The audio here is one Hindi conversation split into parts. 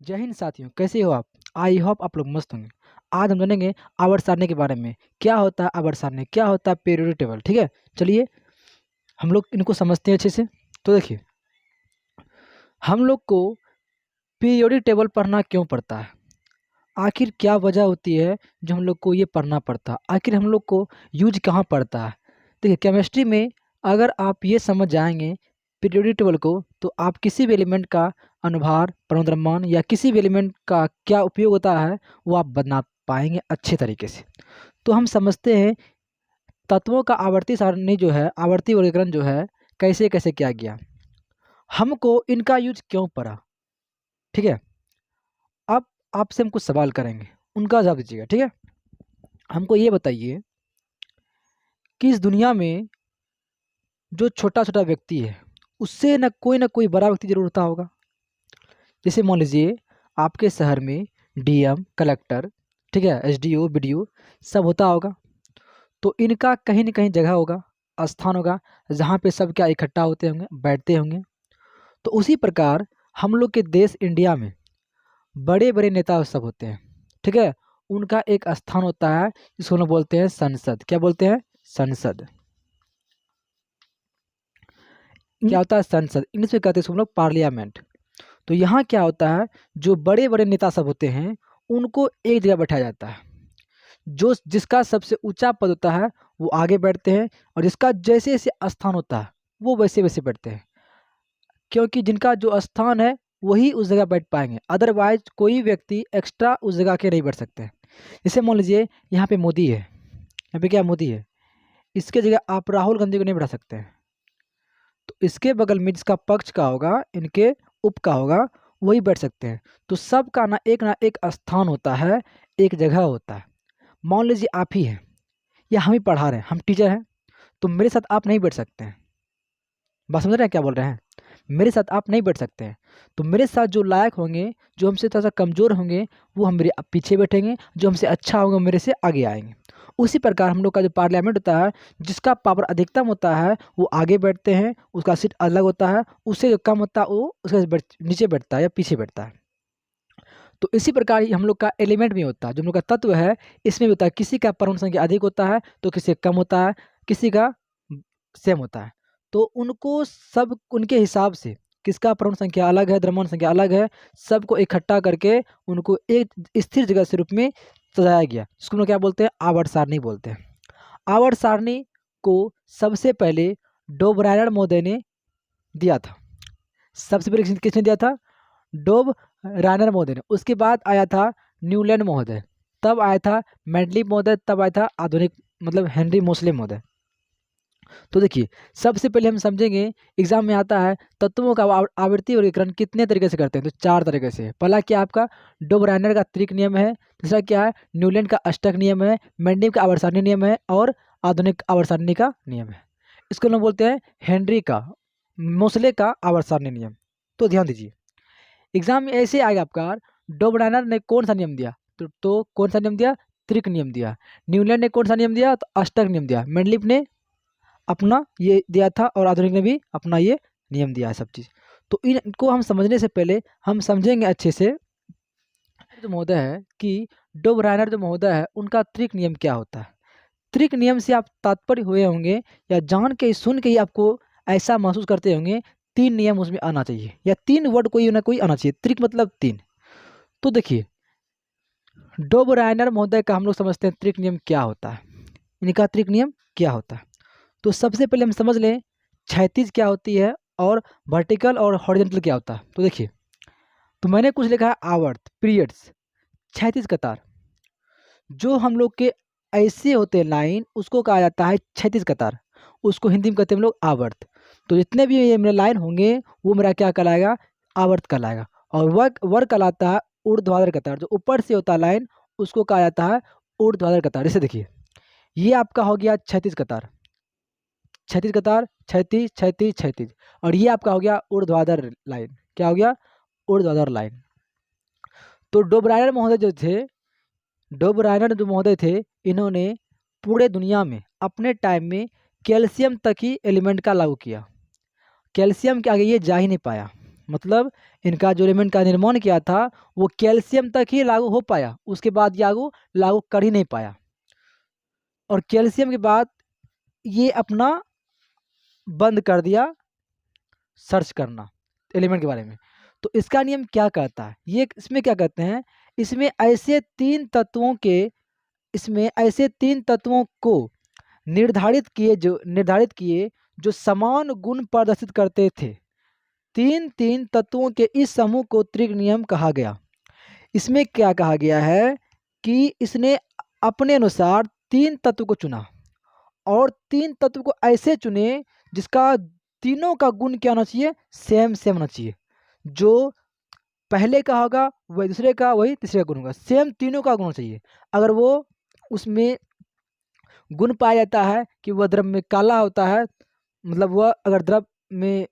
जय हिंद साथियों, कैसे हो आप? आई होप आप लोग मस्त होंगे। आज हम जानेंगे आवर्त सारणी के बारे में। क्या होता है आवर्त सारणी, क्या होता है पीरियोडिक टेबल। ठीक है, चलिए हम लोग इनको समझते हैं अच्छे से। तो देखिए, हम लोग को पीरियोडिक टेबल पढ़ना क्यों पड़ता है, आखिर क्या वजह होती है जो हम लोग को ये पढ़ना पड़ता है, आखिर हम लोग को यूज कहाँ पड़ता है। देखिए, केमिस्ट्री में अगर आप ये समझ जाएंगे पीरियोडिक टेबल को, तो आप किसी भी एलिमेंट का अनुभार, परमाणु या किसी भी एलिमेंट का क्या उपयोग होता है वो आप बना पाएंगे अच्छे तरीके से। तो हम समझते हैं तत्वों का आवर्ती सारणी जो है, आवर्ती वर्गीकरण जो है, कैसे कैसे किया गया, हमको इनका यूज क्यों पड़ा। ठीक है, अब आपसे हम कुछ सवाल करेंगे, उनका जवाब दीजिएगा। ठीक है, हमको ये बताइए कि इस दुनिया में जो छोटा छोटा व्यक्ति है उससे न कोई बड़ा व्यक्ति जरूर होता होगा। जैसे मान लीजिए आपके शहर में डीएम, कलेक्टर, ठीक है, एसडीओ, बीडीओ सब होता होगा। तो इनका कहीं न कहीं जगह होगा, स्थान होगा, जहाँ पे सब क्या इकट्ठा होते होंगे, बैठते होंगे। तो उसी प्रकार हम लोग के देश इंडिया में बड़े बड़े नेता सब होते हैं। ठीक है, उनका एक स्थान होता है जिसको हम लोग बोलते हैं संसद। क्या बोलते हैं? संसद। क्या होता है? संसद। इंग्लिश में कहते हैं इसको हम लोग पार्लियामेंट। तो यहाँ क्या होता है, जो बड़े बड़े नेता सब होते हैं उनको एक जगह बैठाया जाता है। जो जिसका सबसे ऊंचा पद होता है वो आगे बैठते हैं, और जिसका जैसे जैसे स्थान होता है वो वैसे वैसे बैठते हैं, क्योंकि जिनका जो स्थान है वही उस जगह बैठ पाएंगे, अदरवाइज कोई व्यक्ति एक्स्ट्रा उस जगह के नहीं बैठ सकते हैं। जैसे मान लीजिए यहाँ पे मोदी है, यहाँ पे क्या मोदी है, इसके जगह आप राहुल गांधी को नहीं बैठा सकते हैं। तो इसके बगल में जिसका पक्ष का होगा, इनके उप का होगा, वही बैठ सकते हैं। तो सबका ना एक स्थान होता है, एक जगह होता है। मान लीजिए आप ही हैं या हम ही पढ़ा रहे हैं, हम टीचर हैं, तो मेरे साथ आप नहीं बैठ सकते हैं। बात समझ रहे हैं क्या बोल रहे हैं? मेरे साथ आप नहीं बैठ सकते हैं। तो मेरे साथ जो लायक होंगे, जो हमसे थोड़ा सा कमज़ोर होंगे, वो हम मेरे पीछे बैठेंगे, जो हमसे अच्छा होंगे वो मेरे से आगे आएंगे। उसी प्रकार हम लोग का जो पार्लियामेंट होता है, जिसका पावर अधिकतम होता है वो आगे बैठते हैं, उसका सीट अलग होता है। उससे जो कम होता है वो उसके नीचे बैठता है या पीछे बैठता है। तो इसी प्रकार ही हम लोग का एलिमेंट भी होता है, जो हम लोग का तत्व है, इसमें भी होता है। किसी का परमाणु संख्या अधिक होता है तो किसी का कम होता है, किसी का सेम होता है। तो उनको सब उनके हिसाब से, किसका परमाणु संख्या अलग है, द्रव्यमान संख्या अलग है, सबको इकट्ठा करके उनको एक स्थिर जगह से रूप में सजाया गया, जिसको हम लोग क्या बोलते हैं? आवर्त सारणी बोलते हैं। आवर्त सारणी को सबसे पहले डोबरायण महोदय ने दिया था। सबसे पहले किसने दिया था? डोब रानर महोदय ने। उसके बाद आया था न्यूलैंड महोदय, तब आया था मेंडलीव महोदय, तब आया था आधुनिक मतलब हेनरी मोसले महोदय। तो देखिए, सबसे पहले हम समझेंगे, एग्जाम में आता है तत्वों का आवर्ती वर्गीकरण कितने तरीके से करते हैं। तो 4 तरीके से। पहला क्या आपका डोबराइनर का त्रिक नियम है, दूसरा क्या है न्यूलैंड का अष्टक नियम है, मेंडलीव का आवर्त सारणी नियम है, और आधुनिक आवर्त सारणी का नियम है। इसको हम बोलते हैं हेनरी का मोसले का आवर्त सारणी नियम। तो ध्यान दीजिए, एग्जाम में ऐसे आएगा आपका, डोबराइनर ने कौन सा नियम दिया, तो कौन सा नियम दिया? त्रिक नियम दिया। न्यूलैंड ने कौन सा नियम दिया? तो अष्टक नियम दिया। मेंडलीव ने अपना ये दिया था, और आधुनिक ने भी अपना ये नियम दिया है, सब चीज़। तो इनको हम समझने से पहले हम समझेंगे अच्छे से जो महोदय है कि डोबराइनर जो महोदय है उनका त्रिक नियम क्या होता है। त्रिक नियम से आप तात्पर्य हुए होंगे, या जान के सुन के ही आपको ऐसा महसूस करते होंगे 3 नियम उसमें आना चाहिए, या 3 वर्ड कोई ना कोई आना चाहिए। त्रिक मतलब 3। तो देखिए, डोबराइनर महोदय का हम लोग समझते हैं त्रिक नियम क्या होता है, इनका त्रिक नियम क्या होता है। तो सबसे पहले हम समझ लें क्षैतिज क्या होती है, और वर्टिकल और हॉरिजॉन्टल क्या होता है। तो देखिए, तो मैंने कुछ लिखा है आवर्त, पीरियड्स, क्षैतिज कतार। जो हम लोग के ऐसे होते हैं लाइन, उसको कहा जाता है क्षैतिज कतार, उसको हिंदी में कहते हैं हम लोग आवर्त। तो जितने भी ये मेरे लाइन होंगे वो मेरा क्या कहलाएगा? आवर्त कहलाएगा। और वर्ग कहलाता है ऊर्ध्वाधर कतार, जो ऊपर से होता है लाइन उसको कहा जाता है ऊर्ध्वाधर कतार। जैसे देखिए, ये आपका हो गया क्षैतिज कतार, क्षैतिज कतार, क्षैतिज क्षैतिज क्षैतिज, और ये आपका हो गया ऊर्ध्वाधर लाइन। क्या हो गया? ऊर्ध्वाधर लाइन। तो डोबराइनर महोदय जो थे, डोबराइनर जो महोदय थे, इन्होंने पूरे दुनिया में अपने टाइम में कैल्शियम तक ही एलिमेंट का लागू किया। कैल्शियम के आगे ये जा ही नहीं पाया। मतलब इनका जो एलिमेंट का निर्माण किया था वो कैल्शियम तक ही लागू हो पाया, उसके बाद लागू कर ही नहीं पाया। और कैल्शियम के बाद ये अपना बंद कर दिया सर्च करना एलिमेंट के बारे में। तो इसका नियम क्या कहता है, ये इसमें क्या कहते हैं, इसमें ऐसे तीन तत्वों को निर्धारित किए जो समान गुण प्रदर्शित करते थे। तीन तत्वों के इस समूह को त्रिक नियम कहा गया। इसमें क्या कहा गया है कि इसने अपने अनुसार तीन तत्व को चुना और तीन तत्व को ऐसे चुने जिसका तीनों का गुण क्या होना चाहिए, सेम होना चाहिए। जो पहले का होगा वही दूसरे का, वही तीसरे का गुण होगा, सेम तीनों का गुण चाहिए। अगर वो उसमें गुण पाया जाता है कि वह द्रव में काला होता है, मतलब वह अगर द्रव में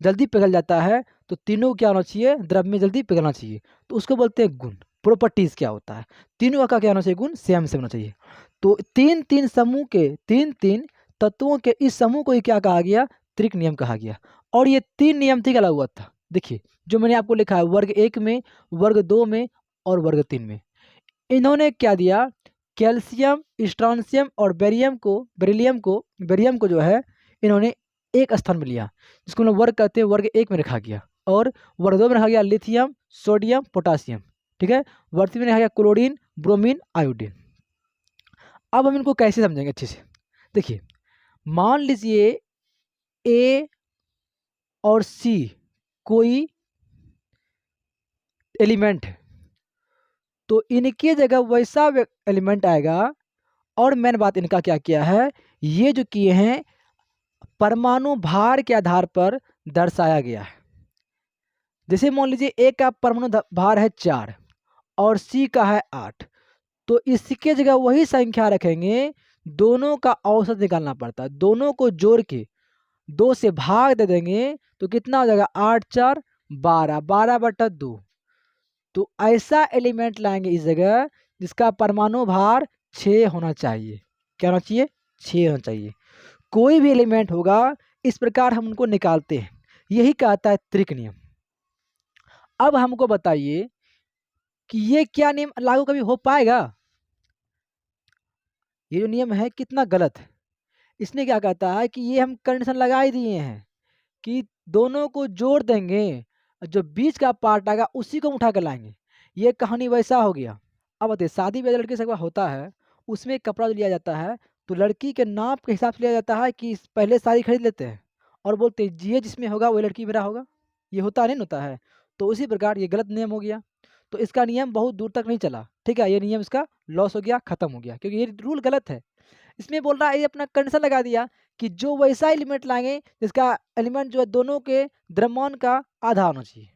जल्दी पिघल जाता है तो तीनों क्या होना चाहिए, द्रव में जल्दी पिघलना चाहिए, तो उसको बोलते हैं गुण। प्रॉपर्टीज क्या होता है, तीनों का क्या होना चाहिए, गुण सेम होना चाहिए। तो तीन समूह के तीन तत्वों के इस समूह को ही क्या कहा गया, त्रिक नियम कहा गया। और ये तीन नियम थी लगा हुआ था, देखिए जो मैंने आपको लिखा है वर्ग 1 में, वर्ग 2 में और वर्ग 3 में। इन्होंने क्या दिया, कैल्शियम, स्ट्रॉन्शियम और बेरिलियम को जो है इन्होंने एक स्थान में लिया, जिसको हम लोग वर्ग कहते हैं, वर्ग 1 में रखा गया। और वर्ग 2 में रखा गया लिथियम, सोडियम, पोटासियम, ठीक है। वर्ग 3 में रखा गया क्लोरीन, ब्रोमीन, आयोडीन। अब हम इनको कैसे समझेंगे अच्छे से, देखिए मान लीजिए ए और सी कोई एलिमेंट है, तो इनकी जगह वैसा एलिमेंट आएगा। और मैंने बात इनका क्या किया है, ये जो किए हैं परमाणु भार के आधार पर दर्शाया गया है। जैसे मान लीजिए ए का परमाणु भार है 4 और सी का है 8, तो इसके जगह वही संख्या रखेंगे, दोनों का औसत निकालना पड़ता है, दोनों को जोड़ के 2 से भाग दे देंगे तो कितना हो जाएगा, 8 4 12, 12/2। तो ऐसा एलिमेंट लाएंगे इस जगह जिसका परमाणु भार 6 होना चाहिए। क्या होना चाहिए, 6 होना चाहिए। कोई भी एलिमेंट होगा इस प्रकार हम उनको निकालते हैं, यही कहता है त्रिक नियम। अब हमको बताइए कि ये क्या नियम लागू कभी हो पाएगा, ये जो नियम है कितना गलत है। इसने क्या कहता है कि ये हम कंडीशन लगा ही दिए हैं कि दोनों को जोड़ देंगे, जो बीच का पार्ट आएगा उसी को उठा कर लाएंगे, ये कहानी वैसा हो गया। अब बताइए शादी ब्याह लड़के से होता है, उसमें कपड़ा जो लिया जाता है तो लड़की के नाप के हिसाब से लिया जाता है कि पहले साड़ी खरीद लेते हैं और बोलते हैं ये जिसमें होगा वही लड़की मेरा होगा, ये होता नहीं होता है। तो उसी प्रकार ये गलत नियम हो गया, तो इसका नियम बहुत दूर तक नहीं चला, ठीक है, ये नियम इसका लॉस हो गया, खत्म हो गया, क्योंकि ये रूल गलत है। इसमें बोल रहा है, ये अपना कंडीशन लगा दिया कि जो वैसा एलिमेंट लाएंगे जिसका एलिमेंट जो है दोनों के द्रव्यमान का आधा होना चाहिए,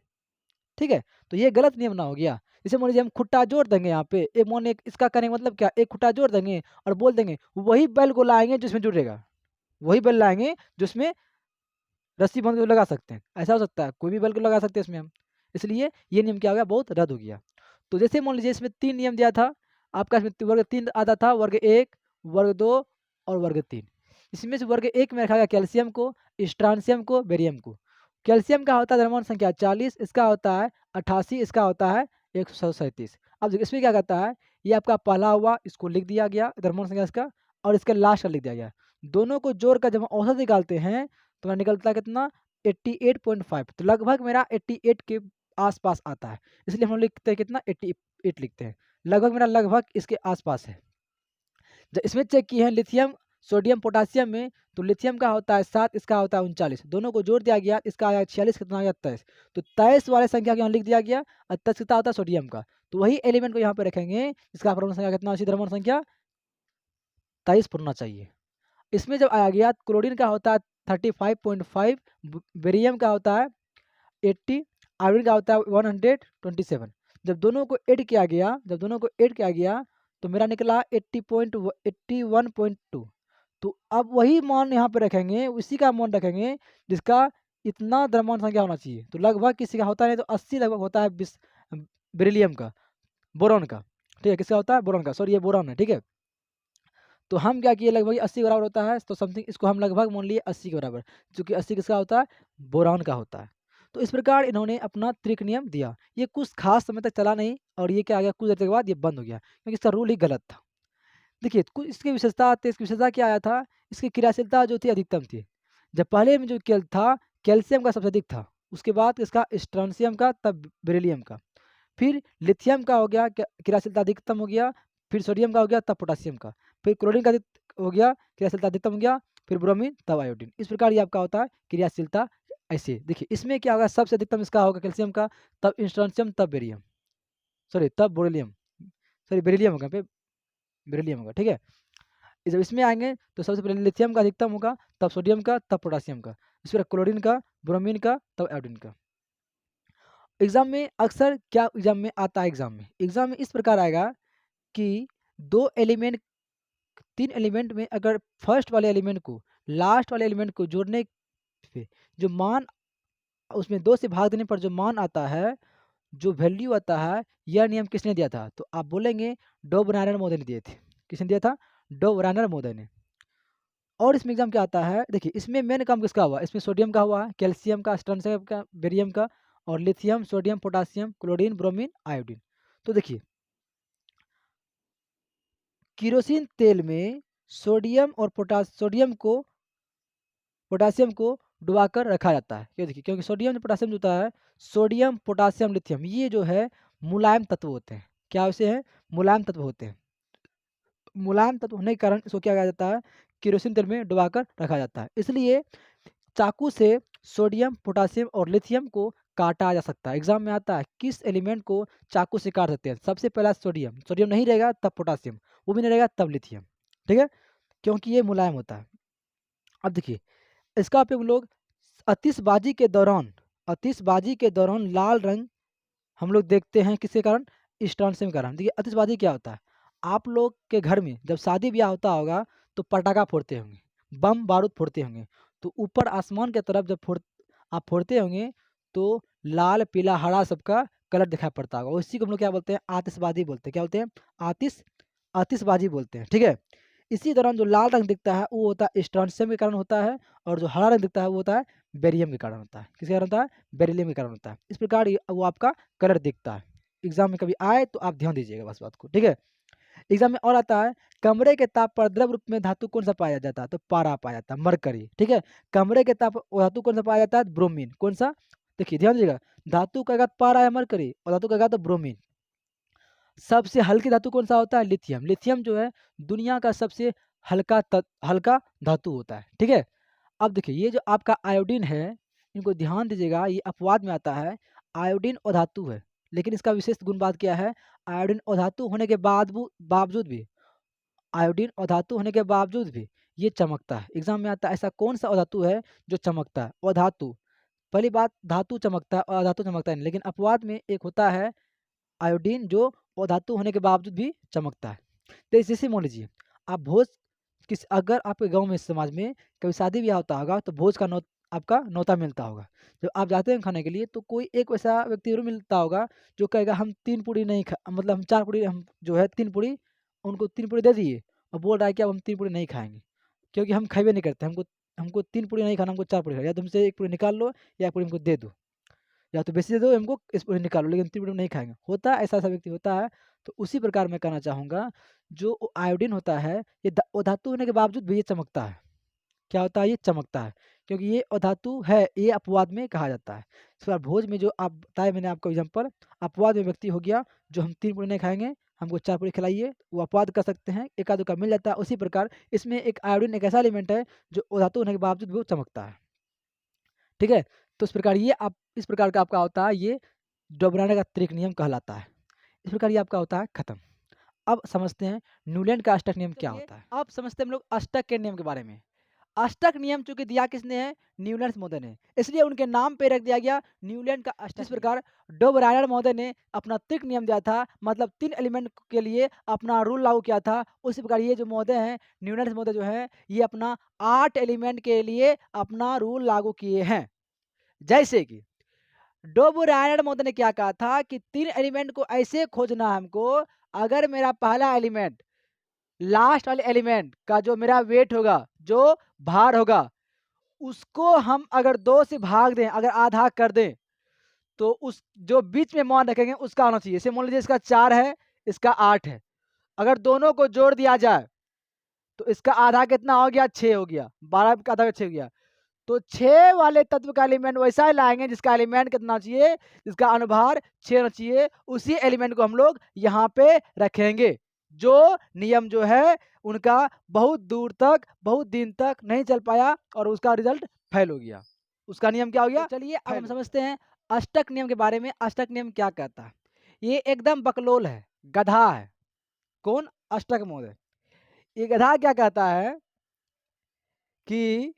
ठीक है। तो ये गलत नियम ना हो गया। जैसे मान लीजिए हम खुट्टा जोड़ देंगे यहाँ पे, एक मान एक इसका करने का मतलब क्या, एक खुट्टा जोड़ देंगे और बोल देंगे वही बैल को लाएंगे जिसमें जुड़ेगा, वही बैल लाएंगे जिसमें रस्सी बांध के लगा सकते हैं, ऐसा हो सकता है, कोई भी बैल को लगा सकते हैं इसमें हम। इसलिए ये नियम क्या हो गया, बहुत रद्द हो गया। तो जैसे मान लीजिए इसमें 3 नियम दिया था आपका, इसमें वर्ग 3 आता था, वर्ग 1, वर्ग 2 और वर्ग 3। इसमें से वर्ग 1 में रखा गया कैल्शियम को, स्ट्रॉन्शियम को, बेरियम को। कैल्शियम का होता है द्रव्यमान संख्या 40, इसका होता है 88, इसका होता है 137। अब इसमें क्या कहता है, ये आपका पहला हुआ, इसको लिख दिया गया द्रव्यमान संख्या इसका, और इसका लास्ट का लिख दिया गया। दोनों को जोड़कर जब हम औसत निकालते हैं तो मेरा निकलता है कितना, 88.5। तो लगभग मेरा 88 के आसपास आता है, इसलिए हम लिखते हैं कितना, 88 लिखते हैं। लगभग मेरा लगभग इसके आसपास है। जब इसमें चेक किए हैं लिथियम, सोडियम, पोटासियम में, तो लिथियम का होता है 7, इसका होता है 39, दोनों को जोड़ दिया गया, इसका आया 46, कितना आ गया 23। तो 23 वाले संख्या को यहाँ लिख दिया गया और 23 कितना होता है सोडियम का, तो वही एलिमेंट को यहाँ पे रखेंगे, इसका परमाणु संख्या कितना, उसी द्रव्यमान संख्या 23 होना चाहिए। इसमें जब आया गया क्लोरीन का होता है 35.5, बेरियम का होता है 80, आयोडीन का होता है 127। जब दोनों को ऐड किया गया तो मेरा निकला 81.2। तो अब वही मान यहाँ पे रखेंगे, उसी का मान रखेंगे जिसका इतना द्रव्यमान संख्या होना चाहिए। तो लगभग किसी का होता है, तो 80 लगभग होता है बेरिलियम का, बोरॉन का, ठीक है, किसका होता है, बोरॉन का, सॉरी ये बोरॉन है, ठीक है। तो हम क्या किए, लगभग 80 के बराबर होता है, तो समथिंग इसको हम लगभग मान लिए 80 के बराबर, क्योंकि 80 किसका होता है, बोरॉन का होता है। तो इस प्रकार इन्होंने अपना त्रिक नियम दिया। ये कुछ खास समय तक चला नहीं और ये क्या आ गया, कुछ देर के बाद ये बंद हो गया क्योंकि इसका रूल ही गलत था। देखिए कुछ इसकी विशेषता आती है, इसकी विशेषता क्या आया था, इसकी क्रियाशीलता जो थी अधिकतम थी। जब पहले में जो था कैल्शियम का सबसे अधिक था, उसके बाद इसका स्ट्रोंशियम का, तब बेरिलियम का, फिर लिथियम का हो गया, क्रियाशीलता अधिकतम हो गया, फिर सोडियम का हो गया, तब पोटासियम का, फिर क्लोरीन का हो गया, क्रियाशीलता अधिकतम हो गया, फिर ब्रोमीन, तब आयोडीन। इस प्रकार ये आपका होता है क्रियाशीलता। ऐसे देखिए इसमें क्या होगा, सबसे अधिकतम इसका होगा कैल्शियम का, तब स्ट्रोंशियम, तब बेरियम, सॉरी तब बोरेलियम, सॉरी बेरिलियम होगा, पे बेरिलियम होगा, ठीक है। जब इसमें आएंगे तो सबसे पहले लिथियम का अधिकतम होगा, तब सोडियम का, तब पोटासियम का, इस पर क्लोरीन का, ब्रोमीन का, तब आयोडीन का। एग्जाम में अक्सर क्या एग्जाम में आता है, एग्जाम में इस प्रकार आएगा कि दो एलिमेंट, तीन एलिमेंट में अगर फर्स्ट वाले एलिमेंट को लास्ट वाले एलिमेंट को जोड़ने पे जो मान, उसमें 2 से भाग देने पर जो मान आता है, जो वैल्यू आता है, यह नियम किसने दिया था, तो आप बोलेंगे डोबरानर मोदे ने दिए थे। किसने दिया था, डोबरानर मोदे ने। और इसमें एग्जाम क्या आता है, देखिए इसमें मेन काम किसका हुआ, इसमें सोडियम का हुआ है, कैल्शियम का, स्ट्रोंशियम का, बेरियम का, और lithium, sodium, potassium, chlorine, bromine, iodine. तो देखिए केरोसिन तेल में सोडियम और पोटासियम को डुबाकर रखा जाता है। क्यों, देखिए क्योंकि सोडियम और पोटासियम जो होता है, सोडियम, पोटासियम, लिथियम, ये जो है मुलायम तत्व होते हैं। क्या वैसे हैं, मुलायम तत्व होते हैं। मुलायम तत्व होने के कारण इसको क्या कहा जाता है, केरोसिन तेल में डुबाकर रखा जाता है। इसलिए चाकू से सोडियम, पोटासियम और लिथियम को काटा जा सकता है। एग्जाम में आता है किस एलिमेंट को चाकू से काट सकते हैं, सबसे पहला सोडियम, सोडियम नहीं रहेगा तब पोटासियम, वो भी नहीं रहेगा तब लिथियम, ठीक है, क्योंकि ये मुलायम होता है। अब देखिए इसका उपयोग लोग आतिशबाजी के दौरान लाल रंग हम लोग देखते हैं, किसके कारण, स्ट्रोंशियम के कारण। देखिए आतिशबाजी क्या होता है, आप लोग के घर में जब शादी ब्याह होता होगा तो पटाखा फोड़ते होंगे, बम बारूद फोड़ते होंगे, तो ऊपर आसमान की तरफ जब आप फोड़ते होंगे तो लाल, पीला, हरा सबका कलर दिखाई पड़ता होगा। उसी को हम लोग क्या बोलते हैं, आतिशबाजी बोलते हैं। क्या बोलते हैं, आतिशबाजी बोलते हैं, ठीक है। इसी दौरान जो लाल रंग दिखता है वो होता है स्ट्रोंशियम के कारण होता है, और जो हरा रंग दिखता है वो होता है बेरियम के कारण होता है। किसके कारण होता है, बेरिलियम के कारण होता है। इस प्रकार वो आपका कलर दिखता है। एग्जाम में कभी आए तो आप ध्यान दीजिएगा बस बात को, ठीक है। एग्जाम में और आता है, कमरे के ताप पर द्रव रूप में धातु कौन सा पाया जाता है, तो पारा पाया जाता है, मरकरी, ठीक है। कमरे के ताप पर धातु कौन सा पाया जाता है, ब्रोमीन, कौन सा, देखिए ध्यान दीजिएगा, धातु का घात पारा है मरकरी, और धातु का घात ब्रोमीन। सबसे हल्की धातु कौन सा होता है, लिथियम। लिथियम जो है दुनिया का सबसे हल्का धातु होता है, ठीक है। अब देखिए ये जो आपका आयोडीन है, इनको ध्यान दीजिएगा, ये अपवाद में आता है। आयोडीन अधातु है, लेकिन इसका विशेष गुण बात क्या है, आयोडीन अधातु होने के बावजूद भी, आयोडीन अधातु होने के बावजूद भी ये चमकता है। एग्जाम में आता है ऐसा कौन सा अधातु है जो चमकता है, अधातु। पहली बात, धातु चमकता है, अधातु चमकता है नहीं, लेकिन अपवाद में एक होता है आयोडीन जो अधातु होने के बावजूद भी चमकता है। तो जैसे मान लीजिए आप भोज, अगर आपके गांव में, समाज में कभी शादी ब्याह होता होगा तो भोज का आपका न्योता मिलता होगा। जब आप जाते हैं खाने के लिए तो कोई एक वैसा व्यक्ति जरूर मिलता होगा जो कहेगा हम 3 पूड़ी नहीं खा, मतलब हम 4 पूड़ी, हम जो है 3 पूड़ी, उनको 3 पूड़ी दे दिए, और बोल रहा है कि अब हम 3 पूड़ी नहीं खाएंगे क्योंकि हम खाइबे नहीं करते, हमको हमको 3 पूड़ी नहीं खाना, हमको 4 पूड़ी खाना, या तुमसे 1 पूड़ी निकाल लो या 1 पूड़ी हमको दे दो, या तो बेसी दे दो हमको, इस पूरी निकालो, लेकिन 3 पूड़ी नहीं खाएंगे। होता है ऐसा, ऐसा व्यक्ति होता है। तो उसी प्रकार मैं कहना चाहूँगा, जो आयोडीन होता है ये अधातु होने के बावजूद भी ये चमकता है। क्या होता है, ये चमकता है, क्योंकि ये अधातु है, ये अपवाद में कहा जाता है। इस बार भोज में जो आप बताए मैंने आपको एग्जाम्पल, अपवाद में व्यक्ति हो गया जो हम 3 पूड़ी नहीं खाएंगे, हमको 4 पूड़ी खिलाइए, वो अपवाद कर सकते हैं, एका दुक्का मिल जाता है। उसी प्रकार इसमें एक आयोडीन एक ऐसा एलिमेंट है जो अधातु होने के बावजूद भी वो चमकता है, ठीक है। तो इस प्रकार ये आप, इस प्रकार का आपका होता है, ये डोबराने का त्रिक नियम कहलाता है। इस प्रकार ये आपका होता है खत्म। अब समझते हैं न्यूलैंड का अष्टक नियम क्या होता है। अब समझते हैं हम लोग अष्टक के नियम के बारे में। अष्टक नियम चूंकि दिया किसने है, न्यूलैंड महोदय ने, इसलिए उनके नाम पे रख दिया गया न्यूलैंड का अष्टक। इस प्रकार डोबरायर महोदय ने अपना त्रिक नियम दिया था, मतलब 3 एलिमेंट के लिए अपना रूल लागू किया था। उसी प्रकार ये जो महोदय हैं, न्यूलैंड महोदय जो है, ये अपना 8 एलिमेंट के लिए अपना रूल लागू किए हैं। जैसे कि डोबरायर महोदय ने क्या कहा था कि 3 एलिमेंट को ऐसे खोजना है हमको, अगर मेरा पहला एलिमेंट लास्ट वाले एलिमेंट का जो मेरा वेट होगा, जो भार होगा, उसको हम अगर 2 से भाग दें, अगर आधा कर दें, तो उस जो बीच में मान रखेंगे उसका आना चाहिए। जैसे मान लीजिए इसका 4 है, इसका 8 है, अगर दोनों को जोड़ दिया जाए तो इसका आधा कितना हो गया? 6 हो गया। 12 का आधा 6 हो गया। तो 6 वाले तत्व का एलिमेंट वैसा ही लाएंगे जिसका एलिमेंट कितना चाहिए, जिसका अनुभार 6 होना चाहिए। उसी एलिमेंट को हम लोग यहाँ पे रखेंगे। जो नियम जो है उनका बहुत दूर तक, बहुत दिन तक नहीं चल पाया और उसका रिजल्ट फेल हो गया। उसका नियम क्या हो गया? तो चलिए अब हम समझते हैं अष्टक नियम के बारे में। अष्टक नियम क्या कहता है? ये एकदम बकलोल है, गधा है। कौन? अष्टक महोदय। ये गधा क्या कहता है कि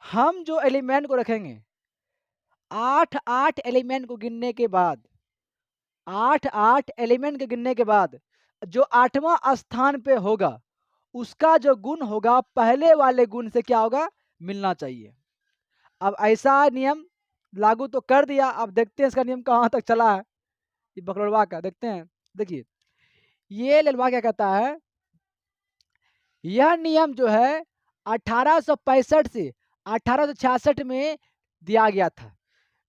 हम जो एलिमेंट को रखेंगे, 8 एलिमेंट को गिनने के बाद, 8 एलिमेंट के गिनने के बाद जो 8वां स्थान पे होगा उसका जो गुण होगा पहले वाले गुण से क्या होगा? मिलना चाहिए। अब ऐसा नियम लागू तो कर दिया, अब देखते हैं इसका नियम कहाँ तक चला है। ये बकलवा का देखते हैं। देखिए ये ललवा क्या कहता है, यह नियम जो है 1865 से 1866 में दिया गया था।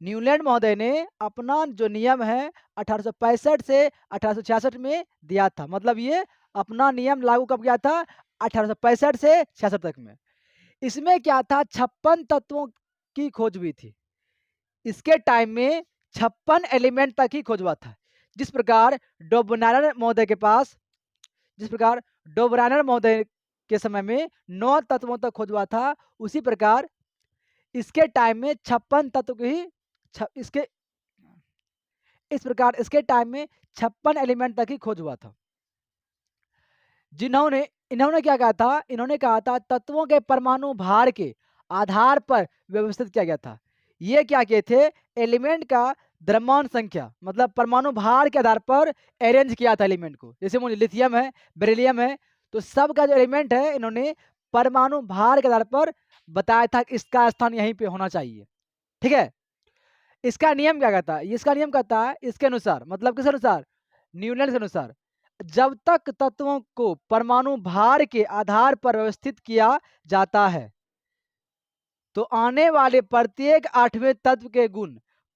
न्यूलैंड महोदय ने अपना जो नियम है 1865 से 1866 में दिया था। मतलब ये अपना नियम लागू कब किया था? 1865 से 66 तक में। इसमें क्या था? 56 तत्वों की खोज हुई थी। इसके टाइम में 56 एलिमेंट तक ही खोज हुआ था। जिस प्रकार डोबनायर महोदय के पास, जिस प्रकार डोबरानर महोदय के समय में 9 तत्वों तक खोज हुआ था, उसी प्रकार इसके टाइम में 56 तत्व की ही इसके इस प्रकार इसके टाइम में 56 एलिमेंट तक ही खोज हुआ था। इन्होंने क्या कहा था? इन्होंने कहा था तत्वों के परमाणु भार के आधार पर व्यवस्थित किया गया था। ये क्या किए थे? एलिमेंट का द्रव्यमान संख्या, मतलब परमाणु भार के आधार पर अरेंज किया था एलिमेंट को। जैसे मुझे लिथियम है, बेरिलियम है, तो सब का जो एलिमेंट है इन्होंने परमाणु भार के आधार पर बताया था कि इसका स्थान यहीं पे होना चाहिए। ठीक है। इसका नियम क्या कहता है? इसका नियम कहता है इसके अनुसार, मतलब किस अनुसार? न्यूलैंड के अनुसार, जब तक तत्वों को परमाणु भार के आधार पर व्यवस्थित किया जाता है तो आने वाले प्रत्येक 8वें तत्व के गुण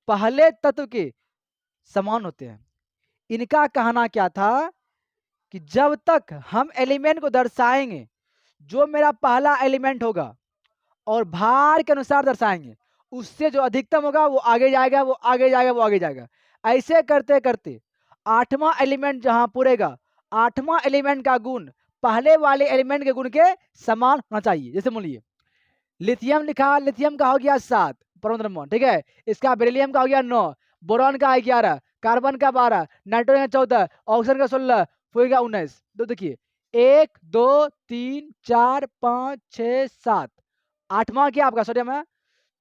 पहले तत्व के समान होते हैं। इनका कहना क्या था कि जब तक हम एलिमेंट को दर्शाएंगे, जो मेरा पहला एलिमेंट होगा और भार के अनुसार दर्शाएंगे, उससे जो अधिकतम होगा वो आगे जाएगा, वो आगे जाएगा, वो आगे जाएगा। ऐसे करते करते 8वां एलिमेंट जहां पूरेगा, 8वां एलिमेंट का गुण पहले वाले एलिमेंट के गुण के समान होना चाहिए। जैसे बोलिए लिथियम लिखा, लिथियम का हो गया 7 परमाणु, ठीक है। इसका बेरिलियम का हो गया 9, बोरॉन का 11, कार्बन का 12, नाइट्रोजन का 14, ऑक्सीजन का 16, फ्लोरीन का 19। तो देखिए 1 2 3 4 5 6 7, 8वां क्या आपका सोडियम है।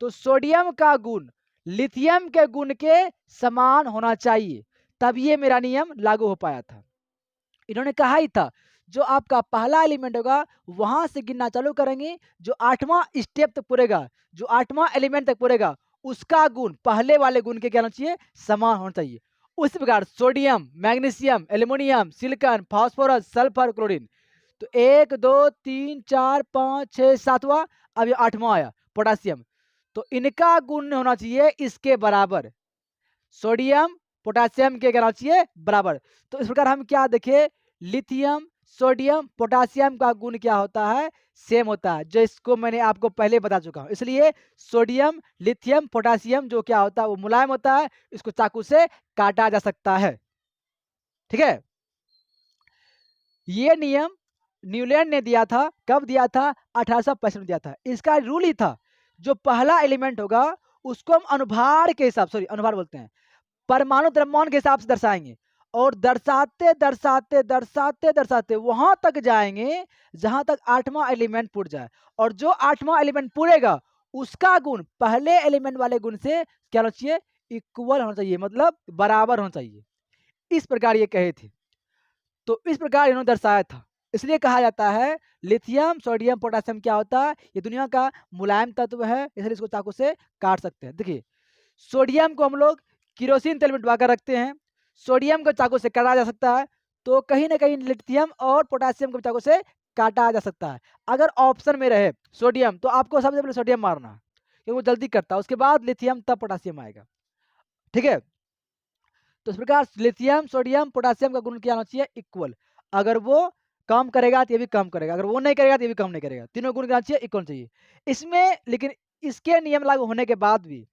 तो सोडियम का गुण लिथियम के गुण के समान होना चाहिए, तब ये मेरा नियम लागू हो पाया था। इन्होंने कहा ही था जो आपका पहला एलिमेंट होगा वहां से गिनना चालू करेंगे, जो 8वां स्टेप तक पूरेगा, जो 8वां एलिमेंट तक पूरेगा, उसका गुण पहले वाले गुण के क्या होना चाहिए? समान होना चाहिए। उसी प्रकार sodium, magnesium, aluminium, silicon, phosphorus, sulphur, chlorine. तो 1 2 3 4 5 6 7वां, अब ये 8वां आया पोटासियम। तो इनका गुण होना चाहिए इसके बराबर, सोडियम पोटासियम के क्या होना चाहिए? बराबर। तो इस प्रकार हम क्या देखे, लिथियम, सोडियम, पोटासियम का गुण क्या होता है? सेम होता है, जो इसको मैंने आपको पहले बता चुका हूं। इसलिए सोडियम, लिथियम, पोटासियम जो क्या होता है वो मुलायम होता है, इसको चाकू से काटा जा सकता है। ठीक है। ये नियम न्यूलैंड ने दिया था। कब दिया था? 1865 में दिया था। इसका रूल ही था जो पहला एलिमेंट होगा उसको हम अनुभार के हिसाब, सॉरी अनुभार बोलते हैं, परमाणु द्रव्यमान के हिसाब से दर्शाएंगे, और दर्शाते दर्शाते दर्शाते दर्शाते वहां तक जाएंगे जहां तक 8वां एलिमेंट पूर जाए, और जो 8वां एलिमेंट पूरेगा उसका गुण पहले एलिमेंट वाले गुण से क्या होना चाहिए? इक्वल होना चाहिए, मतलब बराबर होना चाहिए। इस प्रकार ये कहे थे। तो इस प्रकार इन्होंने दर्शाया था। इसलिए कहा जाता है लिथियम, सोडियम, पोटासियम क्या होता है? ये दुनिया का मुलायम तत्व है, इसलिए इसको चाकू से काट सकते हैं। देखिए सोडियम को हम लोग किरोसिन तेल में डुबाकर रखते हैं, सोडियम को चाकू से काटा जा सकता है, तो कहीं ना कहीं लिथियम और पोटासियम को चाकू से काटा जा सकता है। अगर ऑप्शन में रहे सोडियम तो आपको सबसे पहले सोडियम मारना है क्योंकि वो जल्दी कटता है, उसके बाद लिथियम तब पोटासियम आएगा। ठीक है, तो इस प्रकार लिथियम सोडियम पोटासियम का गुण क्या होना चाहिए? इक्वल। अगर वो कम करेगा तो ये भी कम करेगा, अगर वो नहीं करेगा तो ये भी कम नहीं करेगा, तीनों गुण क्या चाहिए? इक्वल चाहिए। इसमें लेकिन इसके नियम लागू होने के बाद भी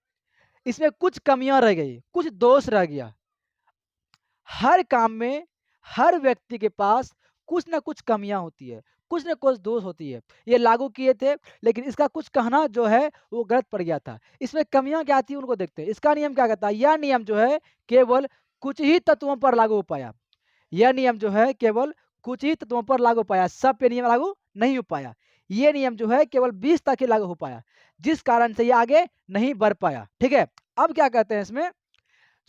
इसमें कुछ कमियां रह गई, कुछ दोष रह गया। हर काम में हर व्यक्ति के पास कुछ ना कुछ कमियां होती है, कुछ ना कुछ दोष होती है। ये लागू किए थे लेकिन इसका कुछ कहना जो है वो गलत पड़ गया था। इसमें कमियां क्या थी उनको देखते हैं। इसका नियम क्या कहता है? यह नियम जो है केवल कुछ ही तत्वों पर लागू हो पाया। यह नियम जो है केवल कुछ ही तत्वों पर लागू हो पाया, सब पे नियम लागू नहीं हो पाया। ये नियम जो है केवल 20 तक ही लागू हो पाया, जिस कारण से ये आगे नहीं बढ़ पाया। ठीक है, अब क्या कहते हैं इसमें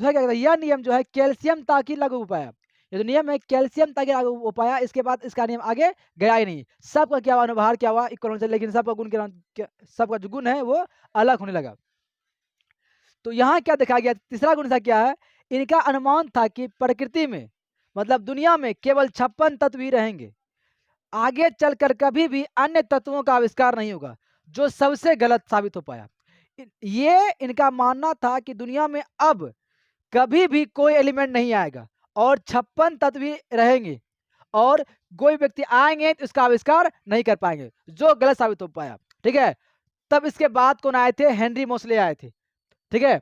जो है क्या कहता है, यह नियम जो है कैल्शियम ताकि लागू हो पाया। ये जो नियम है कैल्शियम ताकि लागू हो पाया, इसके बाद इसका नियम आगे गया ही नहीं। सबका क्या हुआ? अनुभार क्या हुआ? इक्वल से, लेकिन सबका गुण सबका जो गुण है वो अलग होने लगा। तो यहाँ क्या देखा गया? तीसरा गुण था क्या है? इनका अनुमान था कि प्रकृति में मतलब दुनिया में केवल 56 तत्व ही रहेंगे, आगे चलकर कभी भी अन्य तत्वों का आविष्कार नहीं होगा, जो सबसे गलत साबित हो पाया। ये इनका मानना था कि दुनिया में अब कभी भी कोई एलिमेंट नहीं आएगा और 56 तत्व ही रहेंगे और कोई व्यक्ति आएंगे तो इसका आविष्कार नहीं कर पाएंगे, जो गलत साबित हो पाया। ठीक है, तब इसके बाद कौन आए थे? हेनरी मोसले आए थे। ठीक है,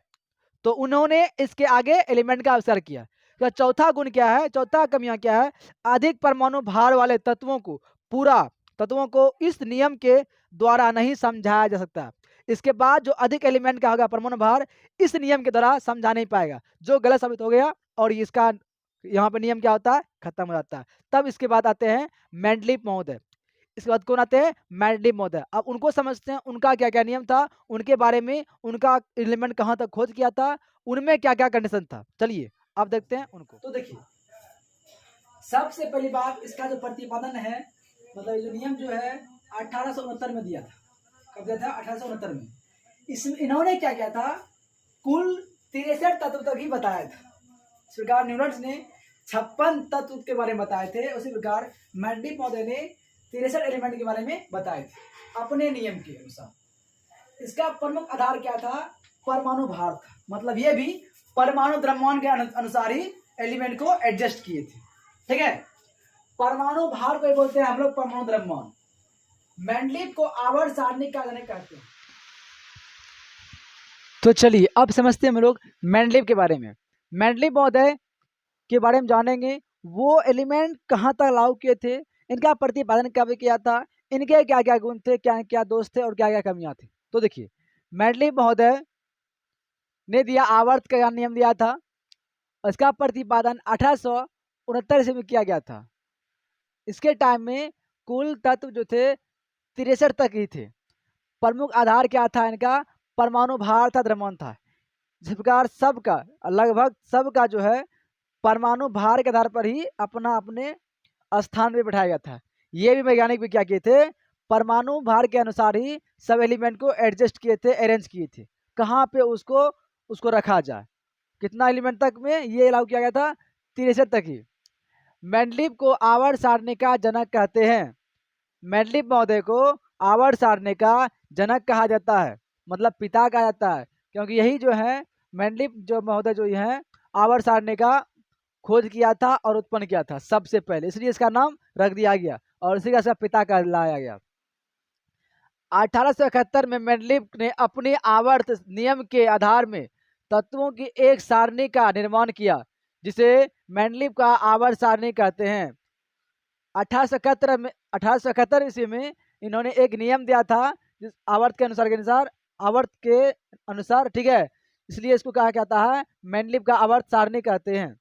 तो उन्होंने इसके आगे एलिमेंट का आविष्कार किया। तो चौथा गुण क्या है? चौथा कमियां क्या है? अधिक परमाणु भार वाले तत्वों को इस नियम के द्वारा नहीं समझाया जा सकता। इसके बाद जो अधिक एलिमेंट का होगा परमाणु भार, इस नियम के द्वारा समझा नहीं पाएगा, जो गलत साबित हो गया और इसका यहाँ पे नियम क्या होता है? खत्म हो जाता है। तब इसके बाद आते हैं मेंडलीव महोदय। इसके बाद कौन आते हैं? मेंडलीव महोदय। अब उनको समझते हैं, उनका क्या क्या नियम था, उनके बारे में, उनका एलिमेंट कहाँ तक खोज किया था, उनमें क्या क्या कंडीशन था। चलिए अब देखते हैं उनको। तो देखिए, सबसे पहली बात इसका जो प्रतिपादन है, मतलब जो नियम जो है 1869 में दिया था। कब दिया था? 1869 में। इसमें इन्होंने क्या किया था? कुल 63 तत्व तक ही बताया था। इस प्रकार न्यूटन ने 56 तत्व के बारे में बताए थे, उसी प्रकार मेंडलीव महोदय ने 63 एलिमेंट के बारे में बताए थे अपने नियम के अनुसार। इसका प्रमुख आधार क्या था? परमाणु भार था। मतलब ये भी परमाणु द्रव्यमान के अनुसार ही एलिमेंट को एडजस्ट किए थे। ठीक है, परमाणु भार को बोलते हैं हम लोग परमाणु द्रव्यमान। मेंडलीव को आवर्त सारणी का जनक कहते हैं। तो चलिए अब समझते हैं हम लोग मेंडलीव के बारे में। मेंडलीव महोदय के बारे में जानेंगे, वो एलिमेंट कहाँ तक लागू किए थे, इनका प्रतिपादन कब किया था, इनके क्या क्या गुण थे, क्या क्या दोष थे और क्या क्या कमियां थी। तो देखिए, मेंडलीव महोदय ने दिया आवर्त का नियम दिया था। इसका प्रतिपादन 1869 ईस्वी में किया गया था। इसके टाइम में कुल तत्व जो थे 63 तक ही थे। प्रमुख आधार क्या था इनका? परमाणु भार था, द्रव्यमान था। जिस प्रकार सबका लगभग सबका जो है परमाणु भार के आधार पर ही अपना अपने स्थान पे बैठाया गया था। ये भी वैज्ञानिक भी क्या किए थे? परमाणु भार के अनुसार ही सब एलिमेंट को एडजस्ट किए थे, अरेंज किए थे, कहाँ पे उसको रखा जाए, कितना एलिमेंट तक में ये अलाउ किया गया था? 63 तक ही। मेंडलीव को आवर्त सारणी का जनक कहते हैं। मेंडलीव महोदय को आवर्त सारणी का जनक कहा जाता है, मतलब पिता कहा जाता है, क्योंकि यही जो है मेंडलीव जो महोदय जो है आवर्त सारणी का खोज किया था और उत्पन्न किया था सबसे पहले, इसलिए इसका नाम रख दिया गया और इसी का इसका पिता कहलाया गया। 1871 में मेंडलीव ने अपने आवर्त नियम के आधार में तत्वों की एक सारणी का निर्माण किया, जिसे मेंडलीव का आवर्त सारणी कहते हैं। 1871 ईस्वी में इन्होंने एक नियम दिया था, जिस आवर्त के अनुसार ठीक है, इसलिए इसको कहा जाता है मेंडलीव का आवर्त सारणी कहते हैं।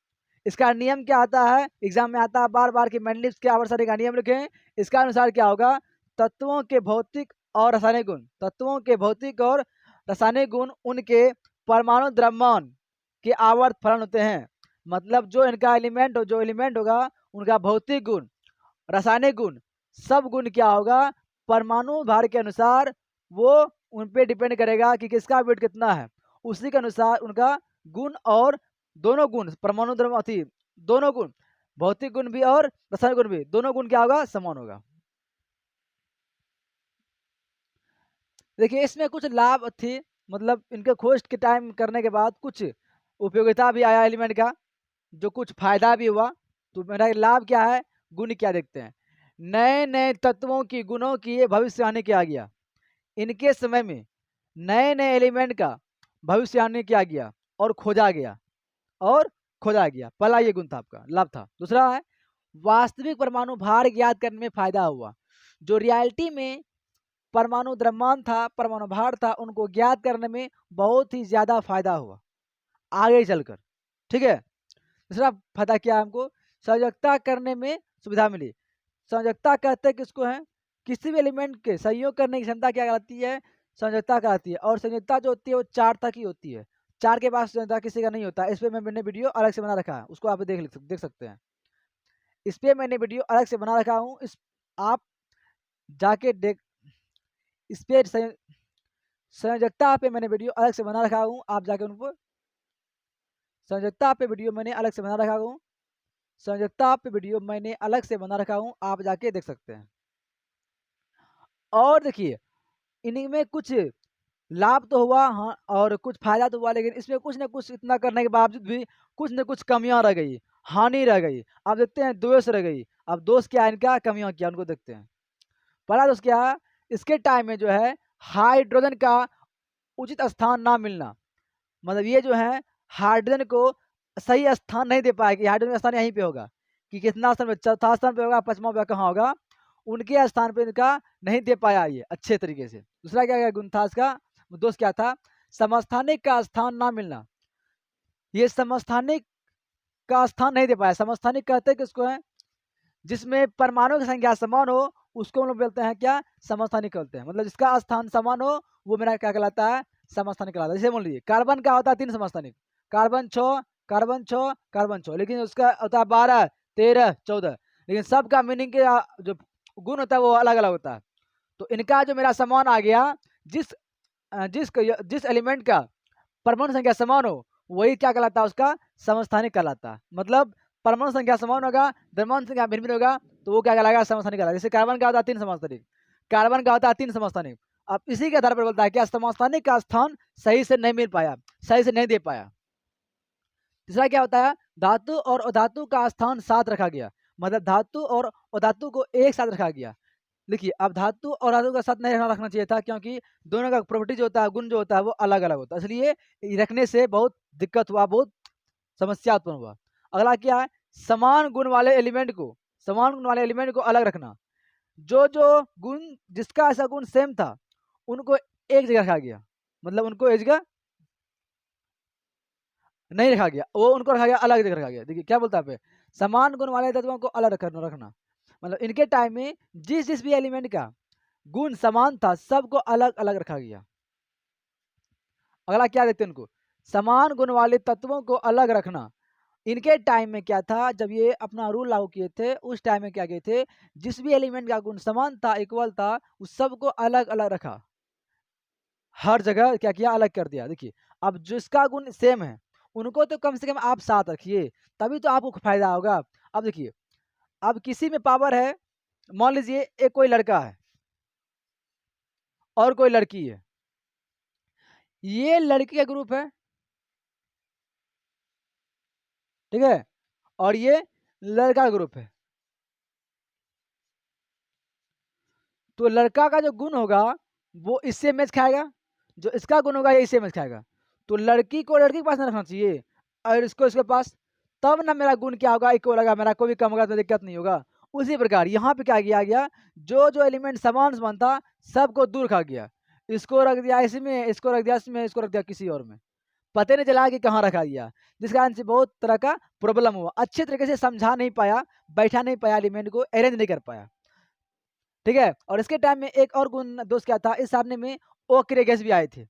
इसका नियम क्या आता है? एग्जाम में आता है बार बार कि मेंडलीव के आवर्त सारणी का नियम लिखें। इसका अनुसार क्या होगा? तत्वों के भौतिक और रासायनिक गुण उनके परमाणु द्रव्यमान के आवर्त फलन होते हैं। मतलब जो इनका एलिमेंट होगा उनका भौतिक गुण, रासायनिक गुण, सब गुण क्या होगा? परमाणु भार के अनुसार वो उन पे डिपेंड करेगा कि किसका वेट कितना है, उसी के अनुसार उनका गुण और दोनों गुण परमाणु द्रव्यमान दोनों गुण, भौतिक गुण भी और रासायनिक गुण भी, दोनों गुण क्या होगा? समान होगा। देखिए इसमें कुछ लाभ थे, मतलब इनके खोज के टाइम करने के बाद कुछ उपयोगिता भी आया एलिमेंट का, जो कुछ फायदा भी हुआ। तो मेरा लाभ क्या है, गुण क्या देखते हैं। नए नए तत्वों की गुणों की ये भविष्यवाणी किया गया। इनके समय में नए नए एलिमेंट का भविष्यवाणी किया गया और खोजा गया और खोजा गया। पहला ये गुण था, आपका लाभ था। दूसरा है वास्तविक परमाणु भार ज्ञात करने में फायदा हुआ। जो रियलिटी में परमाणु द्रव्यमान था, परमाणु भार था, उनको ज्ञात करने में बहुत ही ज्यादा फायदा हुआ आगे चलकर। ठीक है। दूसरा फायदा क्या है, हमको संयोजकता करने में सुविधा मिली। संयोजकता कहते हैं किसको है, किसी भी एलिमेंट के संयोग करने की क्षमता क्या कहलाती है, संयोजकता कहलाती है। और संयोजकता जो होती है वो 4 तक ही होती है, 4 के बाद संयोजकता किसी का नहीं होता। इस पर मैंने वीडियो अलग से बना रखा है, उसको आप देख सकते हैं। इस पर मैंने वीडियो अलग से बना रखा हूँ, इस आप जाके देख, इस पे संयोजकता पे मैंने वीडियो अलग से बना रखा हूँ, आप जाके उनको संयोजकता पे वीडियो मैंने अलग से बना रखा हूँ, संयोजकता पे वीडियो मैंने अलग से बना रखा हूँ, आप जाके देख सकते हैं। और देखिए इनमें कुछ लाभ तो हुआ, हाँ, और कुछ फायदा तो हुआ, लेकिन इसमें कुछ न कुछ इतना करने के बावजूद भी कुछ न कुछ कमियां रह गई, हानि रह गई। आप देखते हैं दोष रह गई। अब दोष क्या है इनका, कमियां क्या, उनको देखते हैं। पहला दोष क्या है, इसके टाइम में जो है हाइड्रोजन का उचित स्थान ना मिलना। मतलब ये जो है हाइड्रोजन को सही स्थान नहीं दे पाएगी। हाइड्रोजन का स्थान यहीं पे होगा कि कितना स्थान पे, चौथा स्थान पे होगा, पांचवा पे कहाँ होगा, उनके स्थान पे इनका नहीं दे पाया ये अच्छे तरीके से। दूसरा क्या गुण था इसका, दोष क्या था, समस्थानिक का स्थान ना मिलना। ये समस्थानिक का स्थान नहीं दे पाया। समस्थानिक कहते हैं किसको है, जिसमें परमाणु की संख्या समान हो उसको हम लोग बोलते हैं क्या, समस्थानिक कहते हैं। मतलब जिसका स्थान समान हो वो मेरा क्या कहलाता है, समस्थानिक कहलाता है। जैसे बोल लीजिए कार्बन का होता है 3 समस्थानिक, कार्बन 6, कार्बन 6, कार्बन 6, लेकिन उसका होता है 12, 13, 14, लेकिन सबका मीनिंग के जो गुण होता है वो अलग अलग होता है। तो इनका जो मेरा समान आ गया, जिस जिस एलिमेंट का परमाणु संख्या समान हो वही क्या कहलाता है, उसका समस्थानिक कहलाता है। मतलब परमाणु संख्या समान होगा, द्रव्यमान संख्या भिन्न भिन्न होगा, तो वो क्या कहलाएगा, समस्थानिक कहलाएगा। जैसे कार्बन का होता है 3 समस्थानिक, कार्बन का होता है 3 समस्थानिक। अब इसी के आधार पर बोलता है कि समस्थानिक का स्थान सही से नहीं मिल पाया, सही से नहीं दे पाया। तीसरा क्या होता है, धातु और अधातु का स्थान साथ रखा गया। मतलब धातु और अधातु को एक साथ रखा गया। देखिए अब धातु और धातु का साथ नहीं रखना चाहिए था, क्योंकि दोनों का प्रॉपर्टी जो होता है, गुण जो होता है वो अलग अलग होता है, इसलिए रखने से बहुत दिक्कत हुआ, बहुत समस्या उत्पन्न हुआ। अगला क्या है, समान गुण वाले एलिमेंट को, समान गुण वाले एलिमेंट को अलग रखना। जो जो गुण, जिसका ऐसा गुण सेम था उनको एक जगह रखा गया। मतलब उनको एक जगह नहीं रखा गया, वो उनको रखा गया, अलग जगह रखा गया। देखिए क्या बोलता है, समान गुण वाले तत्वों को अलग रखना। मतलब इनके टाइम में जिस जिस भी एलिमेंट का गुण समान था सबको अलग अलग रखा गया। अगला क्या देखते हैं उनको, समान गुण वाले तत्वों को अलग रखना। इनके टाइम में क्या था, जब ये अपना रूल लागू किए थे उस टाइम में क्या किए थे, जिस भी एलिमेंट का गुण समान था, इक्वल था, उस सबको अलग अलग रखा। हर जगह क्या किया, अलग कर दिया। देखिए अब जिसका गुण सेम है उनको तो कम से कम आप साथ रखिए, तभी तो आपको फायदा होगा। अब देखिए, अब किसी में पावर है, मान लीजिए एक कोई लड़का है और कोई लड़की है, ये लड़की का ग्रुप है, ठीक है, और ये लड़का ग्रुप है। तो लड़का का जो गुण होगा वो इससे मैच खाएगा, जो इसका गुण होगा ये इससे मैच खाएगा। तो लड़की को लड़की के पास ना रखना चाहिए और इसको इसके पास, तब ना मेरा गुण क्या होगा, इक्वल होगा, मेरा कोई भी कम होगा तो दिक्कत नहीं होगा। उसी प्रकार यहाँ पे क्या किया गया, जो जो एलिमेंट समान समान था सबको दूर रखा गया। इसको रख दिया इसमें, इसको रख दिया इसमें, इसको रख दिया किसी और में, पता नहीं चला कि कहाँ रखा गया। जिस कारण से बहुत तरह का प्रॉब्लम हुआ, अच्छे तरीके से समझा नहीं पाया, बैठा नहीं पाया, एलिमेंट को अरेंज नहीं कर पाया। ठीक है। और इसके टाइम में एक और गुण दोष क्या था, इस सारणी में अक्रिय गैस भी आए थे।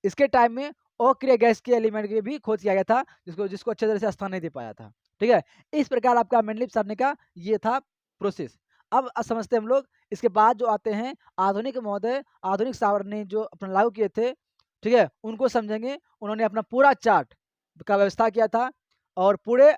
इसके टाइम में अक्रिय गैस के एलिमेंट की भी खोज किया गया था, जिसको जिसको अच्छे तरह से स्थान नहीं दे पाया था। ठीक है। इस प्रकार आपका मेंडलीव सारणी का ये था प्रोसेस। अब समझते हैं हम लोग, इसके बाद जो आते हैं आधुनिक महोदय, आधुनिक सारणी जो अपना लागू किए थे, ठीक है, उनको समझेंगे। उन्होंने अपना पूरा चार्ट का व्यवस्था किया था और पूरे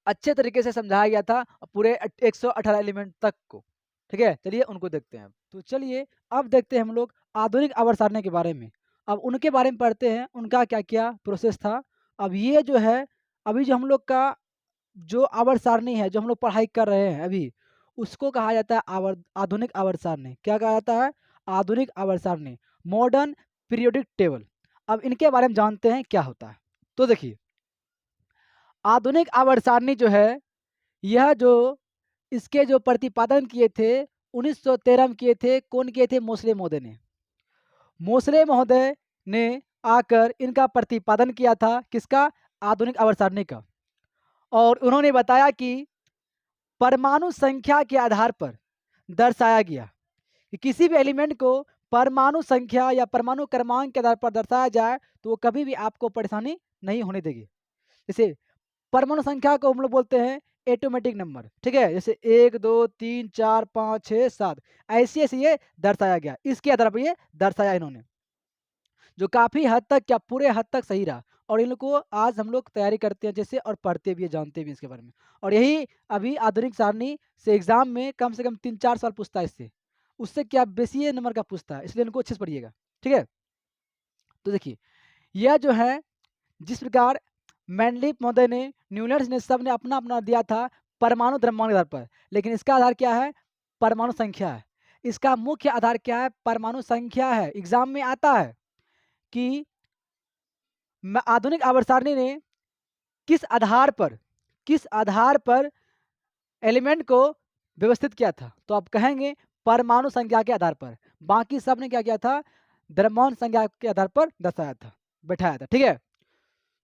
अच्छे तरीके से समझाया गया था, पूरे 118 एलिमेंट तक को। ठीक है, चलिए उनको देखते हैं। तो चलिए अब देखते हैं हम लोग आधुनिक आवर्त सारणी के बारे में। अब उनके बारे में पढ़ते हैं, उनका क्या-क्या प्रोसेस था। अब ये जो है, अभी जो हम लोग का जो आवर्त सारणी है, जो हम लोग पढ़ाई कर रहे हैं अभी, उसको कहा जाता है आधुनिक आवर्त सारणी। क्या कहा जाता है? आधुनिक आवर्त सारणी, मॉडर्न पीरियोडिक टेबल। अब इनके बारे में जानते हैं क्या होता है। तो देखिए, आधुनिक आवर्त सारणी जो है, यह जो इसके जो प्रतिपादन किए थे 1913 में किए थे। कौन किए थे? मोसले महोदय ने। मोसले महोदय ने आकर इनका प्रतिपादन किया था। किसका? आधुनिक आवर्त सारणी का। और उन्होंने बताया कि परमाणु संख्या के आधार पर दर्शाया गया कि किसी भी एलिमेंट को परमाणु संख्या या परमाणु क्रमांक के आधार पर दर्शाया जाए तो वो कभी भी आपको परेशानी नहीं होने देगी। जैसे परमाणु संख्या को हम लोग बोलते हैं एटोमेटिक नंबर, ठीक है। जैसे 1 2 3 4 5 6 7 ऐसे ऐसे ये दर्शाया गया, इसके आधार पर ये दर्शाया इन्होंने, जो काफ़ी हद तक, क्या पूरे हद तक सही रहा। और इनको आज हम लोग तैयारी करते हैं जैसे, और पढ़ते भी हैं, जानते भी हैं इसके बारे में। और यही अभी आधुनिक सारणी से एग्जाम में कम से कम 3-4 सवाल पूछता है इससे, उससे क्या बेसिए नंबर का पूछता है, इसलिए इनको अच्छे से पढ़िएगा, ठीक है। तो देखिए, यह जो है, जिस प्रकार मैंडलिप महोदय ने, न्यूलैंड्स ने, सब ने अपना अपना दिया था परमाणु द्रव्यमान के आधार पर, लेकिन इसका आधार क्या है? परमाणु संख्या है। इसका मुख्य आधार क्या है? परमाणु संख्या है। एग्जाम में आता है कि आधुनिक आवर्त सारणी ने किस आधार पर एलिमेंट को व्यवस्थित किया था? तो आप कहेंगे परमाणु संख्या के आधार पर। बाकी सब ने क्या किया था? द्रव्यमान संख्या के आधार पर दर्शाया था, बैठाया था, ठीक है।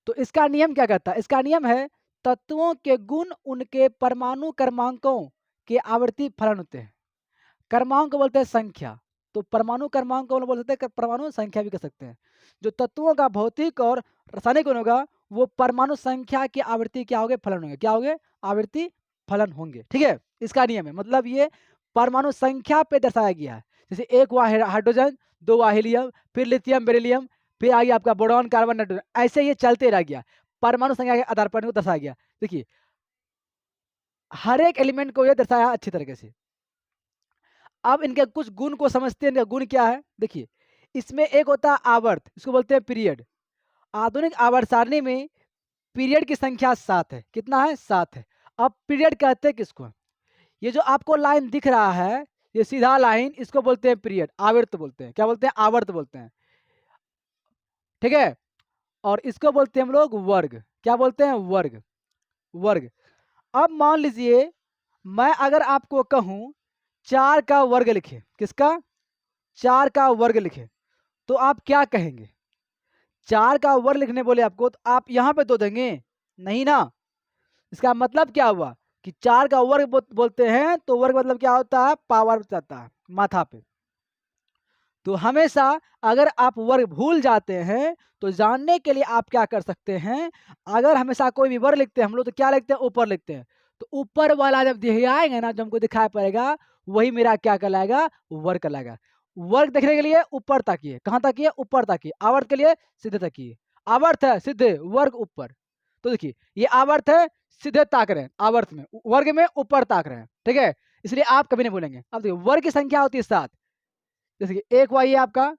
तो इसका नियम क्या कहता है? इसका नियम है, तत्वों के गुण उनके परमाणु क्रमांकों के आवर्ती फलन होते हैं। क्रमांक को बोलते हैं संख्या, तो परमाणु क्रमांक को बोल सकते हैं, परमाणु संख्या भी कह सकते हैं। जो तत्वों का भौतिक और रासायनिक गुण होगा, वो परमाणु संख्या की आवृत्ति क्या होंगे? फलन होंगे। क्या होंगे? आवृत्ति फलन होंगे, ठीक है। इसका नियम है, मतलब ये परमाणु संख्या पे दर्शाया गया है। जैसे 1 हुआ हाइड्रोजन, 2 हुआ हीलियम, फिर लिथियम बेरिलियम, फिर आ गया आपका बोरॉन कार्बन नाइट्रोजन, ऐसे ये चलते रह गया, परमाणु संख्या के आधार पर दर्शाया गया। देखिए, हर एक एलिमेंट को यह दर्शाया अच्छी तरीके से। अब इनके कुछ गुण को समझते हैं। इनका गुण क्या है? देखिए, इसमें एक होता है आवर्त, इसको बोलते हैं पीरियड। आधुनिक आवर्त सारणी में पीरियड की संख्या 7 है। कितना है? 7 है। अब पीरियड कहते हैं किसको? ये जो आपको लाइन दिख रहा है, ये सीधा लाइन, इसको बोलते हैं पीरियड, आवर्त बोलते हैं। क्या बोलते हैं? आवर्त बोलते हैं, ठीक है। और इसको बोलते हैं हम लोग वर्ग। क्या बोलते हैं? वर्ग, वर्ग। अब मान लीजिए, मैं अगर आपको कहूं 4 का वर्ग लिखे, किसका? 4 का वर्ग लिखे, तो आप क्या कहेंगे? 4 का वर्ग लिखने बोले आपको, तो आप यहाँ पे दो देंगे? नहीं ना। इसका मतलब क्या हुआ कि 4 का वर्ग बोलते हैं, तो वर्ग मतलब क्या होता है? पावर जाता है माथा पे। तो हमेशा अगर आप वर्ग भूल जाते हैं, तो जानने के लिए आप क्या कर सकते हैं, अगर हमेशा कोई भी वर्ग लिखते हैं हम लोग, तो क्या लिखते हैं? ऊपर लिखते हैं। तो ऊपर वाला जब दिखाएंगे ना, जो हमको दिखाई पड़ेगा, वही मेरा क्या कहलाएगा? वर्ग कहलाएगा। वर्ग देखने के लिए ऊपर ताकिए। कहाँ ताकिए? ऊपर ताकिए। आवर्त के लिए सीधे ताकिए। आवर्त है सीधे, वर्ग ऊपर। तो देखिए, ये आवर्त है, सीधे ताक रहे हैं आवर्त में, वर्ग में ऊपर ताक रहे हैं, ठीक है। इसलिए आप कभी नहीं बोलेंगे। अब देखिए, वर्ग की संख्या होती है 7। जैसे कि 1 हुआ ये आपका,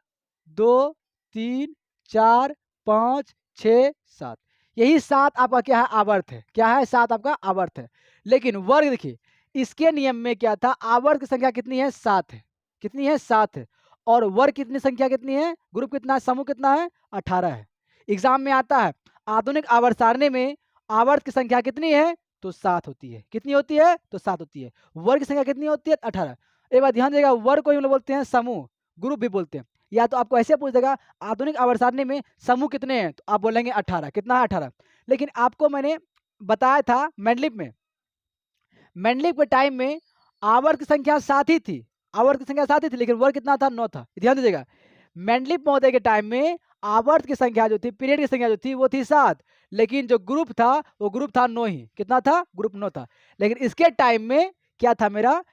2 3 4 5 6 7, यही 7 आपका क्या है? आवर्त है। क्या है? 7 आपका आवर्त है। लेकिन वर्ग देखिए, इसके नियम में क्या था? आवर्त की संख्या कितनी है? 7 है। कितनी है? 7 है। और वर्ग कितनी संख्या कितनी है? ग्रुप कितना है? समूह कितना है? 18 है। एग्जाम में आता है, आधुनिक आवर्त सारणी में आवर्त की संख्या कितनी है? तो 7 होती है। कितनी होती है? तो 7 होती है। वर्ग की संख्या कितनी होती है? 18। एक बात ध्यान देगा, वर्ग को हम लोग बोलते हैं समूह, ग्रुप भी बोलते हैं। या तो आपको ऐसे पूछ देगा, आधुनिक आवर्त सारणी में समूह कितने हैं? तो आप बोलेंगे 18। कितना है? 18। लेकिन आपको मैंने बताया था मेंडलिप में, मेंडलिप के टाइम में आवर्त की संख्या 7 ही थी। आवर्त की संख्या 7 ही थी, लेकिन वर्ग कितना था? 9 था। ध्यान दीजिएगा, मेंडलिप महोदय के टाइम में आवर्त की संख्या जो थी, पीरियड की संख्या जो थी, वो थी 7, लेकिन जो ग्रुप था, वो ग्रुप था 9 ही। कितना था? ग्रुप 9 था। लेकिन इसके टाइम में क्या था? मेरा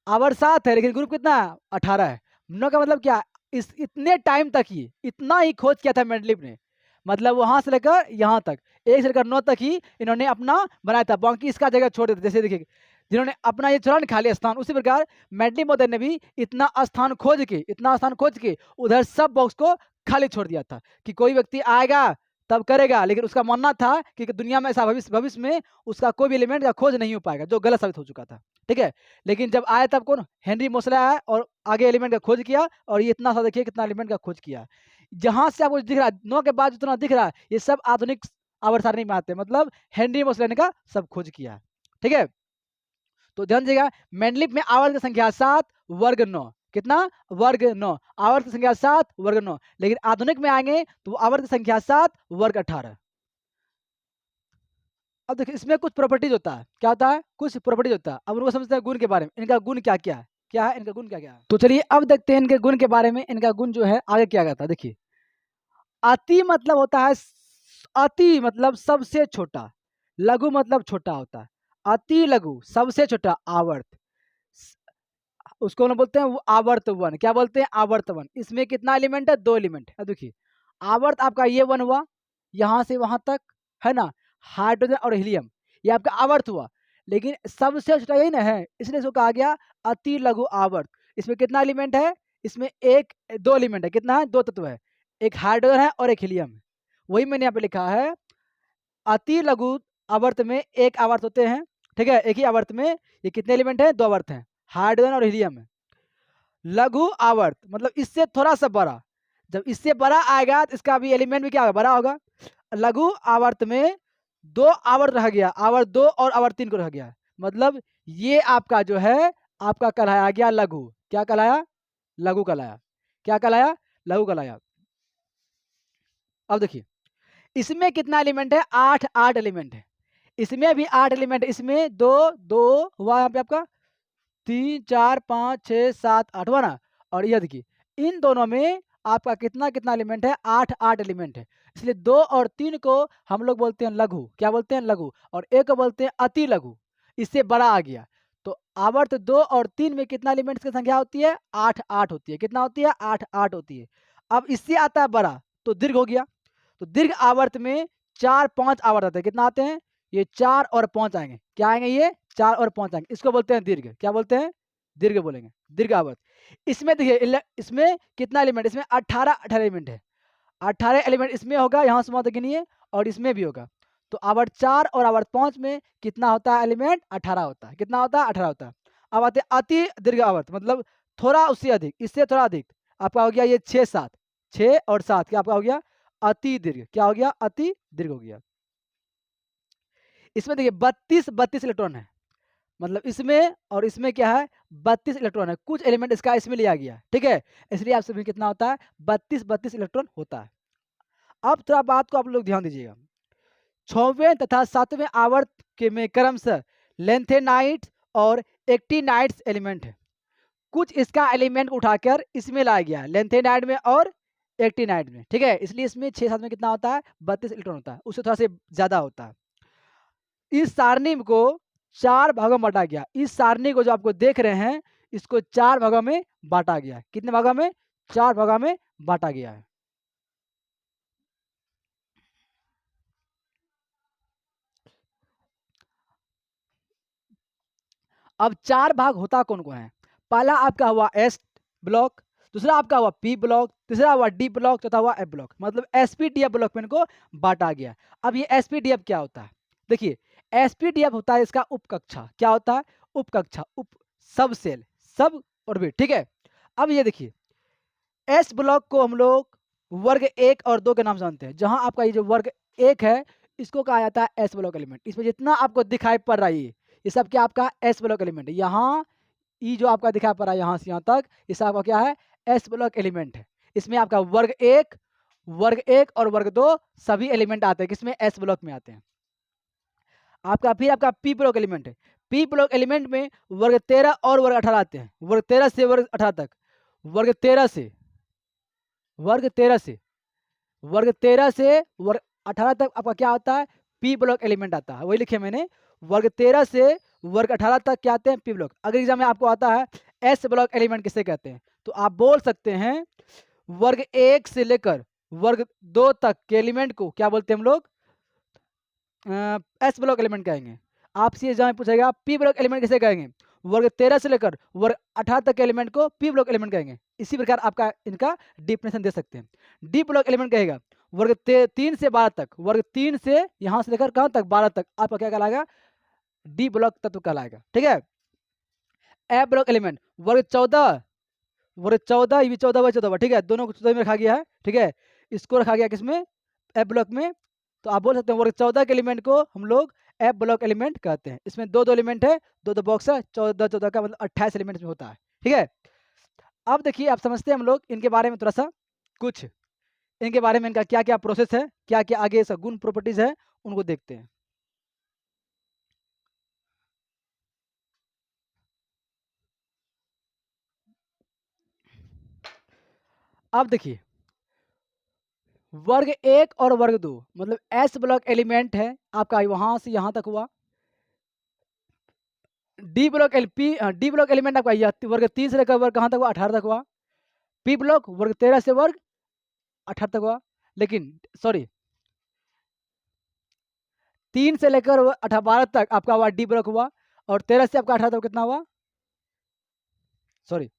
आवर्त 7 है, लेकिन ग्रुप कितना है? 18 है। 9 का मतलब क्या? इस इतने टाइम तक ही, इतना ही खोज किया था मेंडलिप ने। मतलब वहां से लेकर यहाँ तक, 1 से लेकर 9 तक ही इन्होंने अपना बनाया था, बाकी इसका जगह छोड़ देते। जैसे देखिए, जिन्होंने अपना ये चुरा खा लिया स्थान, उसी प्रकार मेटली महोदय ने भी इतना स्थान खोज के उधर सब बॉक्स को खाली छोड़ दिया था कि कोई व्यक्ति आएगा तब करेगा, लेकिन उसका मानना था कि दुनिया में ऐसा भविष्य में उसका कोई भी एलिमेंट का खोज नहीं हो पाएगा, जो गलत साबित हो चुका था। ठीक है, लेकिन जब आया तब कौन, हेनरी मोसले आया और आगे एलिमेंट का खोज किया, और ये इतना सा देखिए कितना एलिमेंट का खोज किया। जहां से आपको दिख रहा है 9 के बाद जितना दिख रहा है ये सब आधुनिक आवर्त सारणी में आते हैं, मतलब हेनरी मोसले ने का सब खोज किया। ठीक है, तो ध्यान दीजिएगा, मेंडलीफ में आवर्त की संख्या 7 वर्ग 9, कितना वर्ग 9, आवर्त की संख्या 7 वर्ग 9, लेकिन आधुनिक में आएंगे तो आवर्त की संख्या 7 वर्ग 18। अब देखिए इसमें कुछ प्रॉपर्टीज होता है, क्या होता है, कुछ प्रॉपर्टीज होता है। अब उनको समझते हैं गुण के बारे में, इनका गुण क्या क्या है, क्या है इनका गुण क्या क्या है। तो चलिए अब देखते हैं इनके गुण के बारे में, इनका गुण जो है आगे क्या कहता है। देखिए अति मतलब होता है, अति मतलब सबसे छोटा, लघु मतलब छोटा होता है, अति लघु सबसे छोटा आवर्त, उसको हम बोलते हैं वो आवर्त वन। क्या बोलते हैं, आवर्त वन। इसमें कितना एलिमेंट है, 2 एलिमेंट है। देखिए आवर्त आपका ये 1 हुआ, यहाँ से वहां तक है ना, हाइड्रोजन और हीलियम, ये आपका आवर्त हुआ, लेकिन सबसे छोटा यही ना है, इसलिए इसको कहा गया अति लघु आवर्त। इसमें कितना एलिमेंट है, इसमें 2 एलिमेंट है, कितना है, 2 तत्व है, एक हाइड्रोजन है और एक हीलियम है। वही मैंने यहाँ पे लिखा है, अति लघु आवर्त में एक आवर्त होते हैं। ठीक है, एक ही आवर्त में ये कितने एलिमेंट है, 2 आवर्त हैं, हाइड्रोजन और हीलियम है। लघु आवर्त मतलब इससे थोड़ा सा बड़ा, जब इससे बड़ा आएगा तो इसका भी एलिमेंट भी क्या होगा, बड़ा होगा। लघु आवर्त में 2 आवर्त रह गया, आवर्त 2 और आवर्त 3 को रह गया, मतलब ये आपका जो है आपका कहलाया गया लघु। क्या कहलाया, लघु कहलाया। क्या कहलाया, लघु कहलाया। अब देखिए इसमें कितना एलिमेंट है, 8 एलिमेंट है, इसमें भी 8 एलिमेंट है, इसमें 2 2 हुआ यहाँ पे आपका 3 4 5 6 7 8 हुआ ना, और यह देखिए इन दोनों में आपका कितना कितना एलिमेंट है, 8 एलिमेंट है, इसलिए 2 और 3 को हम लोग बोलते हैं लघु। क्या बोलते हैं, लघु, और एक को बोलते हैं अति लघु, इससे बड़ा आ गया। तो आवर्त 2 और 3 में कितना एलिमेंट्स की संख्या होती है, 8 होती है, कितना होती है, 8 होती है। अब इससे आता है बड़ा तो दीर्घ हो गया, तो दीर्घ आवर्त में 4 5 आवर्त आते हैं, कितना आते हैं, ये 4 और 5 आएंगे, क्या आएंगे, ये 4 और 5 आएंगे, इसको बोलते हैं दीर्घ। क्या बोलते हैं, दीर्घ बोलेंगे, दीर्घ आवर्त। इसमें देखिए इसमें कितना एलिमेंट, इसमें 18 एलिमेंट है, 18 एलिमेंट इसमें होगा, यहाँ से वहाँ तक गिनिए, और इसमें भी होगा। तो आवर्त 4 और आवर्त 5 में कितना होता है एलिमेंट, 18 होता है, कितना होता है, 18 होता है। अब आते हैं अति दीर्घ आवर्त, मतलब थोड़ा उससे अधिक, इससे थोड़ा अधिक, आपका हो गया ये 6 7, 6 और 7 क्या आपका हो गया, अति दीर्घ। क्या हो गया, अति दीर्घ हो गया। इसमें देखिए 32 इलेक्ट्रॉन है, मतलब इसमें और इसमें क्या है, 32 इलेक्ट्रॉन है, कुछ एलिमेंट इसका इसमें लिया गया। ठीक है, इसलिए आप सभी कितना होता है, 32 इलेक्ट्रॉन होता है। अब थोड़ा बात को आप लोग ध्यान दीजिएगा, 6वें तथा 7वें आवर्त के में क्रमशः लेंथेनाइट्स और एक्टिनाइट्स एलिमेंट है, कुछ इसका एलिमेंट उठाकर इसमें लाया गया, लेंथेनाइट में और एक्टिनाइट में। ठीक है, इसलिए इसमें 6 7 में कितना होता है, 32 इलेक्ट्रॉन होता है, उससे थोड़ा से ज्यादा होता है। इस सारणी को 4 भागों में बांटा गया, इस सारणी को जो आपको देख रहे हैं इसको 4 भागों में बांटा गया है। कितने भागों में, 4 भागों में बांटा गया है। अब 4 भाग होता कौन कौन है, पहला आपका हुआ एस ब्लॉक, दूसरा आपका हुआ पी ब्लॉक, तीसरा हुआ डी ब्लॉक, चौथा हुआ एफ ब्लॉक, मतलब एसपीडीएफ ब्लॉक में इनको बांटा गया। अब ये एसपीडीएफ क्या होता है, देखिए एसपीडीएफ होता है इसका उपकक्षा, क्या होता है, उपकक्षा, उप सब सेल, सब ऑर्बिट। ठीक है, अब ये देखिए एस ब्लॉक को हम लोग वर्ग 1 और 2 के नाम से जानते हैं, जहां आपका ये जो वर्ग 1 है इसको कहा जाता है एस ब्लॉक एलिमेंट। इसमें जितना आपको दिखाई पड़ रहा है ये सब क्या आपका एस ब्लॉक एलिमेंट है। यहाँ ई जो आपका दिखाई पड़ रहा है यहाँ से यहाँ तक, इस आपका क्या है, एस ब्लॉक एलिमेंट है। इसमें आपका वर्ग 1 और वर्ग 2 सभी एलिमेंट आते हैं, किसमें, एस ब्लॉक में आते हैं। आपका फिर आपका पी ब्लॉक एलिमेंट है, पी ब्लॉक एलिमेंट में वर्ग 13 और वर्ग 18 आते हैं, वर्ग 13 से वर्ग 18 तक, वर्ग 13 से वर्ग 13 से वर्ग 13 से वर्ग 18 तक आपका क्या आता है, पी ब्लॉक एलिमेंट आता है। वही लिखे मैंने, वर्ग 13 से वर्ग 18 तक क्या आते हैं, पी ब्लॉक। अगर एग्जाम में आपको आता है एस ब्लॉक एलिमेंट किसे कहते हैं, तो आप बोल सकते हैं वर्ग 1 से लेकर वर्ग 2 तक के एलिमेंट को क्या बोलते हैं हम लोग, एस ब्लॉक एलिमेंट कहेंगे। आपसे एग्जाम में पूछेगा पी ब्लॉक एलिमेंट किसे कहेंगे, वर्ग 13 से लेकर वर्ग 18 तक के एलिमेंट को पी ब्लॉक एलिमेंट कहेंगे। इसी प्रकार आपका इनका डिफिनेशन दे सकते हैं। डी ब्लॉक एलिमेंट कहेगा वर्ग 3 से 12 तक, वर्ग 3 से यहाँ से लेकर कहाँ तक 12 तक आपका क्या कहलाएगा, डी ब्लॉक तत्व कहलाएगा। ठीक है। ए ब्लॉक एलिमेंट वर्ग 14, वर्ग 14 ये भी 14/14, ठीक है, दोनों को 14 में रखा गया है। ठीक है, इसको रखा गया किसमें, ए ब्लॉक में। तो आप बोल सकते हैं वर्ग 14 के एलिमेंट को हम लोग एफ ब्लॉक एलिमेंट कहते हैं। इसमें दो एलिमेंट है, दो बॉक्स है, 14 का मतलब 28 एलिमेंट में होता है। ठीक है, अब देखिए आप समझते हैं हम लोग इनके बारे में थोड़ा सा कुछ, इनके बारे में इनका क्या क्या प्रोसेस है, क्या क्या आगे ऐसा गुण प्रॉपर्टीज है, उनको देखते हैं। अब देखिए वर्ग 1 और वर्ग 2 मतलब एस ब्लॉक एलिमेंट है आपका, वहां से यहां तक हुआ। D block D block element आपका यह वर्ग 3 से लेकर वर्ग कहां तक हुआ, 18 तक हुआ। पी ब्लॉक वर्ग 13 से वर्ग 18 तक हुआ। लेकिन सॉरी 3 से लेकर 12 तक आपका हुआ डी ब्लॉक हुआ, और 13 से आपका 18 तक कितना हुआ, सॉरी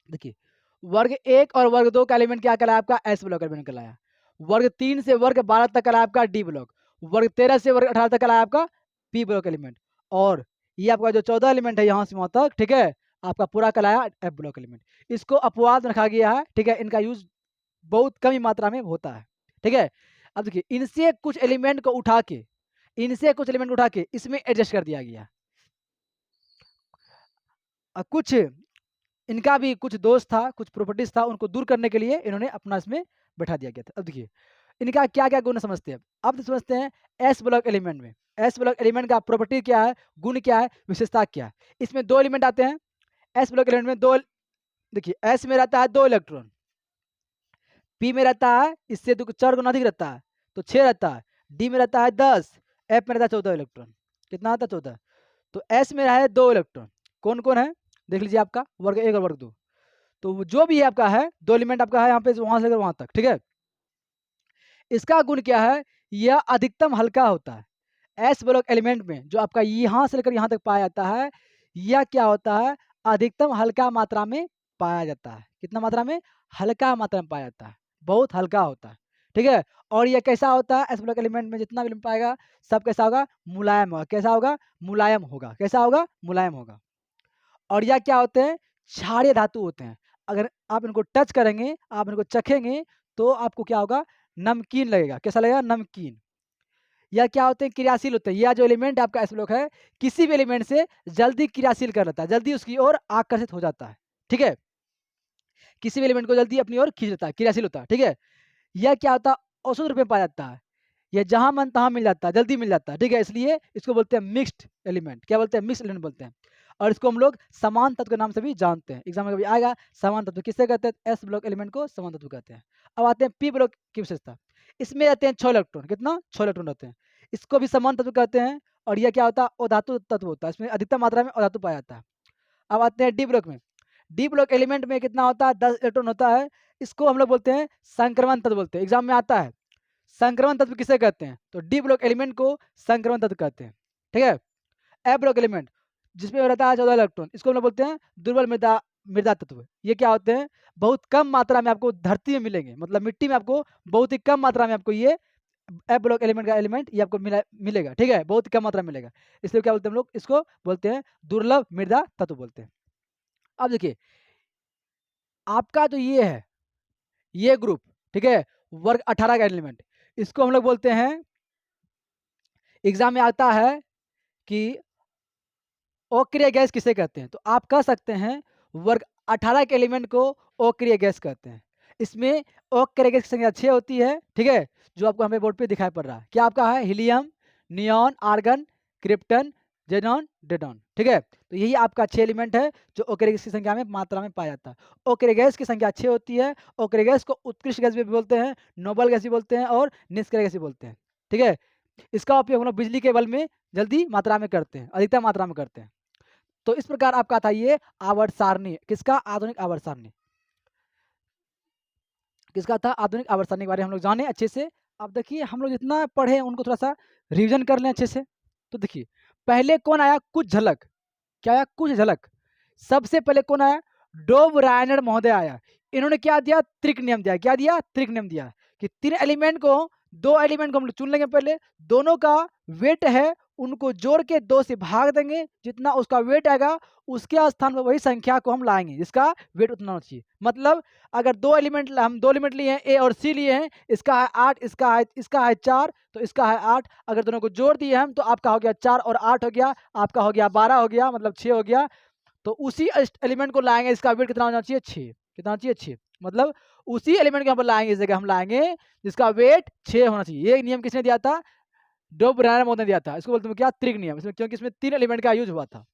देखिए वर्ग 1 और वर्ग 2 का एलिमेंट क्या कहलाया आपका, एस ब्लॉक एलिमेंट कहलाया। वर्ग 3 से वर्ग 12 तक कहलाया आपका डी ब्लॉक। वर्ग 13 से वर्ग 18 तक कहलाया आपका पी ब्लॉक एलिमेंट। और ये आपका जो 14 एलिमेंट है यहाँ से वहां तक, ठीक है, आपका पूरा कहलाया एफ ब्लॉक एलिमेंट। इसको अपवाद में रखा गया है। ठीक है, इनका यूज बहुत कम ही मात्रा में होता है। ठीक है, अब देखिए इनसे कुछ एलिमेंट को उठा के, इनसे कुछ एलिमेंट उठा के इसमें एडजस्ट कर दिया गया। कुछ इनका भी कुछ दोष था, कुछ प्रॉपर्टीज था, उनको दूर करने के लिए इन्होंने अपना इसमें बैठा दिया गया था। अब देखिए इनका क्या क्या गुण समझते हैं। अब समझते हैं एस ब्लॉक एलिमेंट में, एस ब्लॉक एलिमेंट का प्रॉपर्टी क्या है, गुण क्या है, विशेषता क्या है। इसमें दो एलिमेंट आते हैं एस ब्लॉक एलिमेंट में, दो, देखिए एस में रहता है 2 इलेक्ट्रॉन, पी में रहता है इससे 4 गुना अधिक रहता है तो 6 रहता है, डी में रहता है 10, एफ में रहता है 14 इलेक्ट्रॉन। कितना आता है, 14। तो एस में रहा है 2 इलेक्ट्रॉन, कौन कौन है देख लीजिए, आपका वर्ग 1 और वर्ग 2। तो जो भी है आपका है 2 एलिमेंट आपका है यहाँ पे, वहां से लेकर वहां तक। ठीक है, इसका गुण क्या है, यह अधिकतम हल्का होता है। एस ब्लॉक एलिमेंट में जो आपका यहाँ से लेकर यहाँ तक पाया जाता है, यह क्या होता है, अधिकतम हल्का मात्रा में पाया जाता है। कितना मात्रा में, हल्का मात्रा में पाया जाता है, बहुत हल्का होता है। ठीक है, और यह कैसा होता है, एस ब्लॉक एलिमेंट में जितना भी पाएगा सब कैसा होगा, मुलायम होगा। कैसा होगा, मुलायम होगा। कैसा होगा, मुलायम होगा। और यह क्या होते हैं, क्षारीय धातु होते हैं। अगर आप इनको टच करेंगे, आप इनको चखेंगे तो आपको क्या होगा, नमकीन लगेगा। कैसा लगेगा, नमकीन। यह क्या होते हैं, क्रियाशील होते हैं। यह जो एलिमेंट आपका एस ब्लॉक है किसी भी एलिमेंट से जल्दी क्रियाशील कर लेता है, जल्दी उसकी ओर आकर्षित हो जाता है। ठीक है, किसी भी एलिमेंट को जल्दी अपनी ओर खींच लेता है, क्रियाशील होता है। ठीक है, यह क्या होता है, औसत रूप में पाया जाता है। यह जहां मन तहां मिल जाता है, जल्दी मिल जाता है। ठीक है, इसलिए इसको बोलते हैं मिक्स्ड एलिमेंट। क्या बोलते हैं, मिक्स्ड एलिमेंट बोलते हैं। और इसको हम लोग समान तत्व के नाम से भी जानते हैं। एग्जाम में कभी आएगा, समान तत्व किससे कहते हैं, एस ब्लॉक एलिमेंट को समान तत्व कहते हैं। अब आते हैं पी ब्लॉक की विशेषता। इसमें रहते हैं 6 इलेक्ट्रॉन, कितना, 6 इलेक्ट्रॉन रहते हैं। इसको भी समान तत्व कहते हैं। और यह क्या होता है, अधातु तत्व होता है। इसमें अधिकतम मात्रा में अधातु पाया जाता है। अब आते हैं डी ब्लॉक में। डी ब्लॉक एलिमेंट में कितना होता है, 10 इलेक्ट्रॉन होता है। इसको हम लोग बोलते हैं संक्रमण तत्व बोलते हैं। एग्जाम में आता है संक्रमण तत्व किसे कहते हैं, तो डी ब्लॉक एलिमेंट को संक्रमण तत्व कहते हैं। ठीक है, ए ब्लॉक एलिमेंट जिसमें रहता है 14 इलेक्ट्रॉन, इसको हम लोग बोलते हैं दुर्बल मृदा मृदा तत्व। ये क्या होते हैं, बहुत कम मात्रा में आपको धरती में मिलेंगे, मतलब मिट्टी में आपको बहुत ही कम मात्रा में आपको ये ए ब्लॉक एलिमेंट का एलिमेंट ये आपको मिलेगा। ठीक है, बहुत ही कम मात्रा में मिलेगा, इसलिए क्या बोलते हैं हम लोग, इसको बोलते हैं दुर्लभ मृदा तत्व बोलते हैं। अब देखिए आपका जो ये है, ये ग्रुप, ठीक है, वर्ग 18 का एलिमेंट, इसको हम लोग बोलते हैं, एग्जाम में आता है कि अक्रिय गैस किसे कहते हैं, तो आप कह सकते हैं वर्ग 18 के एलिमेंट को अक्रिय गैस कहते हैं। इसमें अक्रिय गैस की संख्या 6 होती है। ठीक है, जो आपको हमें बोर्ड पे दिखाई पड़ रहा है, क्या आपका है, helium, neon, argon, krypton, xenon, डेडॉन। ठीक है, तो यही आपका 6 एलिमेंट है जो अक्रिय गैस की संख्या में मात्रा में पाया जाता है। अक्रिय गैस की संख्या 6 होती है। अक्रिय गैस को उत्कृष्ट गैस भी बोलते हैं, नोबल गैस भी बोलते हैं और निष्क्रिय गैस भी बोलते हैं। ठीक है, इसका उपयोग हम लोग बिजली के बल्ब में जल्दी मात्रा में करते हैं, अधिकतम मात्रा में करते हैं। तो इस प्रकार आपका था ये आवर्त सारणी, किसका, आधुनिक आवर्त सारणी, किसका था, आधुनिक आवर्त सारणी के बारे में हम लोग जाने अच्छे से। अब देखिए हम लोग जितना पढ़े उनको थोड़ा सा रिवीजन कर लें अच्छे से। तो देखिए पहले कौन आया? कुछ झलक। क्या आया? कुछ झलक। सबसे पहले कौन आया? डोव रायनर महोदय आया। इन्होंने क्या दिया? त्रिक नियम दिया। क्या दिया? त्रिक नियम दिया कि 3 एलिमेंट को, 2 एलिमेंट को हम लोग चुन लेंगे पहले, दोनों का वेट है, उनको जोड़ के 2 से भाग देंगे, जितना उसका वेट आएगा उसके स्थान पर वही संख्या को हम लाएंगे जिसका वेट उतना होना चाहिए। मतलब अगर हम 2 एलिमेंट लिए हैं, ए और सी लिए हैं, इसका है 8, इसका है 4, तो इसका है 8। अगर दोनों को जोड़ दिए हम तो आपका हो गया 4 और 8 हो गया, आपका हो गया 12 हो गया, मतलब 6 हो गया। तो उसी एलिमेंट को लाएंगे, इसका वेट कितना होना चाहिए? 6। कितना होना चाहिए? 6। मतलब उसी एलिमेंट को यहाँ पर लाएंगे, इस जगह हम लाएंगे जिसका वेट 6 होना चाहिए। ये नियम किसने दिया था? डोब रायनर ने दिया था। इसको बोलते हैं क्या? त्रिक नियम। इसमें क्योंकि इसमें 3 एलिमेंट का यूज हुआ था।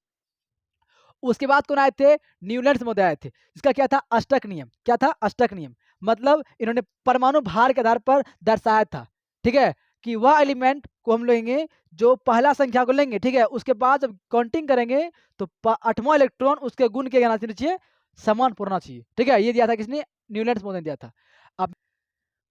उसके बाद कौन आए थे? न्यूलैंड्स महोदय आए थे। इसका क्या था? अष्टक नियम। क्या था? अष्टक नियम। मतलब इन्होंने परमाणु भार के आधार पर दर्शाया था, ठीक है, कि वह एलिमेंट को हम लेंगे जो पहला संख्या को लेंगे, ठीक है, उसके बाद जब काउंटिंग करेंगे तो 8वां इलेक्ट्रॉन उसके गुण के आना चाहिए, समान होना चाहिए, ठीक है। ये दिया था किसने? न्यूलैंड्स महोदय ने दिया था। अब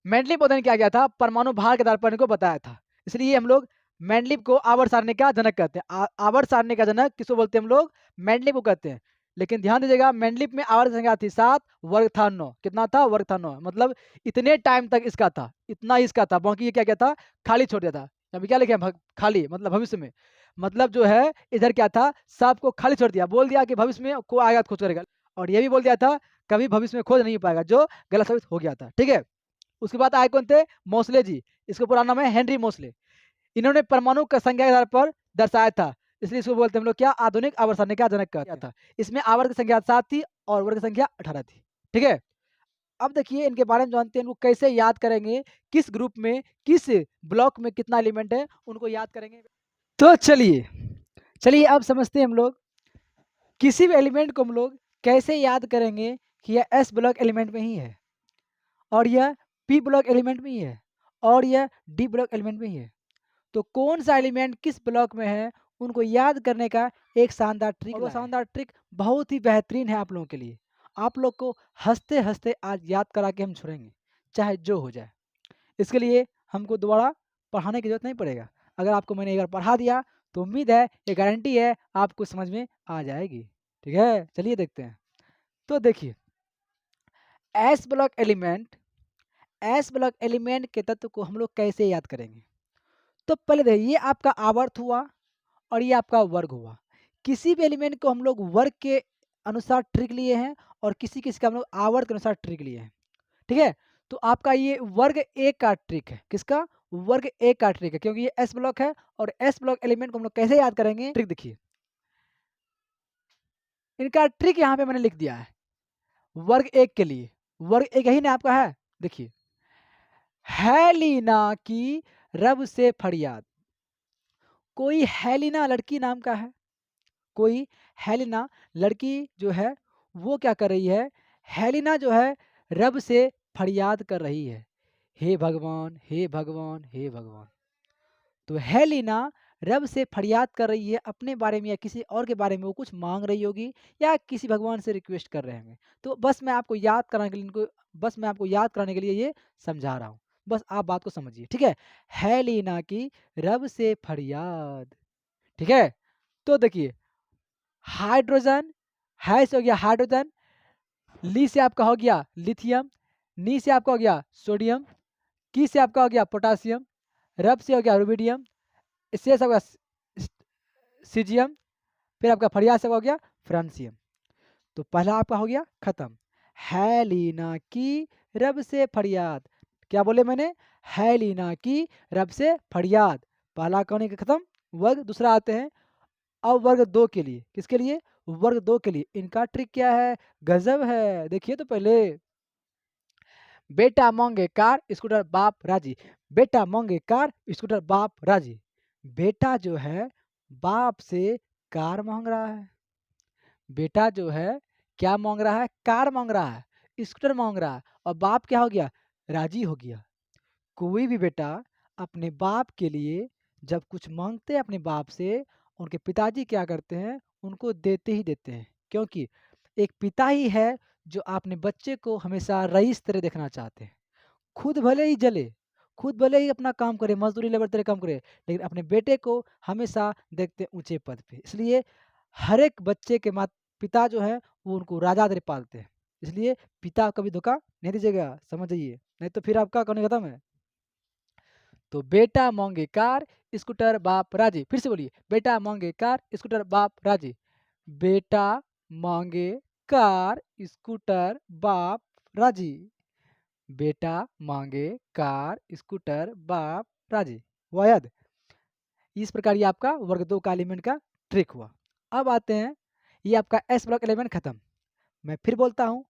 मेंडलीव महोदय ने क्या किया था? परमाणु भार के आधार पर इनको बताया था। इसलिए हम लोग मेंडलीव को आवर्त सारणी का जनक कहते हैं। आवर्त सारणी का जनक किसको बोलते हैं हम लोग? मेंडलीव को कहते हैं। लेकिन ध्यान दीजिएगा, मेंडलीव में आवर्त संख्या थी 7, वर्ग था 9। कितना था? वर्ग था 9। मतलब इतने टाइम तक इसका था, इतना ही इसका था, बाकी ये क्या क्या था? खाली छोड़ दिया था। अभी क्या लिखे हैं? खाली, मतलब भविष्य में। मतलब जो है इधर क्या था? सबको खाली छोड़ दिया, बोल दिया कि भविष्य में को आएगा खोज करेगा। और ये भी बोल दिया था कभी भविष्य में खोज नहीं पाएगा, जो गलत साबित हो गया था, ठीक है। उसके बाद आए कौन थे? मोसले जी। इसका पूरा नाम है हेनरी मोसले। इन्होंने परमाणु का संख्या के आधार पर दर्शाया था, इसलिए इसको बोलते हैं हम लोग क्या? आधुनिक आवर्त सारणी का जनक कहते था। इसमें आवर्त की संख्या 7 थी और वर्ग संख्या 18 थी, ठीक है। अब देखिए इनके बारे में जानते हैं, इनको कैसे याद करेंगे, किस ग्रुप में, किस ब्लॉक में कितना एलिमेंट है, उनको याद करेंगे। तो चलिए चलिए अब समझते हैं हम लोग किसी भी एलिमेंट को हम लोग कैसे याद करेंगे कि यह एस ब्लॉक एलिमेंट में ही है, और यह पी ब्लॉक एलिमेंट में ही है, और यह डी ब्लॉक एलिमेंट में ही है। तो कौन सा एलिमेंट किस ब्लॉक में है, उनको याद करने का एक शानदार ट्रिक, और वो शानदार ट्रिक बहुत ही बेहतरीन है आप लोगों के लिए। आप लोग को हंसते हंसते आज याद करा के हम छोड़ेंगे, चाहे जो हो जाए। इसके लिए हमको दोबारा पढ़ाने की जरूरत नहीं पड़ेगा। अगर आपको मैंने एक बार पढ़ा दिया तो उम्मीद है, ये गारंटी है, आपको समझ में आ जाएगी, ठीक है। चलिए देखते हैं। तो देखिए, एस ब्लॉक एलिमेंट के तत्व को हम लोग कैसे याद करेंगे। तो पहले देखिए, ये आपका आवर्त हुआ और ये आपका वर्ग हुआ। किसी भी एलिमेंट को हम लोग वर्ग के अनुसार ट्रिक लिए हैं और किसी किसी का हम लोग आवर्त के अनुसार ट्रिक लिए हैं, ठीक है। तो आपका ये वर्ग एक का ट्रिक है। किसका? वर्ग एक का ट्रिक है, क्योंकि ये एस ब्लॉक है। और एस ब्लॉक एलिमेंट को हम लोग कैसे याद करेंगे? ट्रिक देखिए, इनका ट्रिक यहाँ पे मैंने लिख दिया है वर्ग एक के लिए। वर्ग एक यही ना आपका है। देखिए, हेलिना की रब से फरियाद। कोई हेलिना लड़की नाम का है, कोई हेलिना लड़की जो है वो क्या कर रही है? हेलिना जो है रब से फरियाद कर रही है, हे भगवान, हे भगवान, हे भगवान। तो हेलिना रब से फरियाद कर रही है अपने बारे में या किसी और के बारे में, वो कुछ मांग रही होगी या किसी भगवान से रिक्वेस्ट कर रहे होंगे। तो बस मैं आपको याद कराने के लिए ये समझा रहा हूँ। बस आप बात को समझिए, ठीक है। हेलिना की रब से फरियाद, ठीक है। तो देखिए, हाइड्रोजन, है से हो गया हाइड्रोजन, ली से आपका हो गया लिथियम, नी से आपका हो गया सोडियम, की से आपका हो गया पोटासियम, रब से हो गया रुबिडियम, इससे सब सीजियम, फिर आपका फरियाद से हो गया फ्रांसियम। तो पहला आपका हो गया खत्म। हेलिना की रब से फरियाद। क्या बोले मैंने? हेलिना की रब से फरियाद। पहला कौन का खत्म? वर्ग। दूसरा आते हैं अब वर्ग दो के लिए। किसके लिए? वर्ग दो के लिए। इनका ट्रिक क्या है? गजब है। देखिए तो पहले, बेटा मांगे कार स्कूटर बाप राजी। बेटा मांगे कार स्कूटर बाप राजी। बेटा जो है बाप से कार मांग रहा है। बेटा जो है क्या मांग रहा है? कार मांग रहा है, स्कूटर मांग रहा है, और बाप क्या हो गया? राजी हो गया। कोई भी बेटा अपने बाप के लिए जब कुछ मांगते हैं अपने बाप से, उनके पिताजी क्या करते हैं? उनको देते ही देते हैं, क्योंकि एक पिता ही है जो अपने बच्चे को हमेशा रईस तरह देखना चाहते हैं। खुद भले ही जले, खुद भले ही अपना काम करे, मजदूरी लेबर तरह काम करे, लेकिन अपने बेटे को हमेशा देखते हैं ऊँचे पद पे। इसलिए हर एक बच्चे के पिता जो हैं वो उनको राजा तरह पालते हैं। इसलिए पिता को कभी धोखा नहीं दीजिएगा, समझ जाइए, नहीं तो फिर आपका कहानी खत्म है। तो बेटा मांगे कार, स्कूटर बाप राजी। फिर से बोलिए, बेटा मांगे कार, स्कूटर बाप राजी। बेटा मांगे कार, स्कूटर बाप राजी। बेटा मांगे कार, स्कूटर बाप राजी। हुआ याद? इस प्रकार ये आपका वर्ग 2 का एलिमेंट का ट्रिक हुआ। अब आते हैं, ये आपका एस ब्लॉक एलिमेंट खत्म। मैं फिर बोलता हूँ,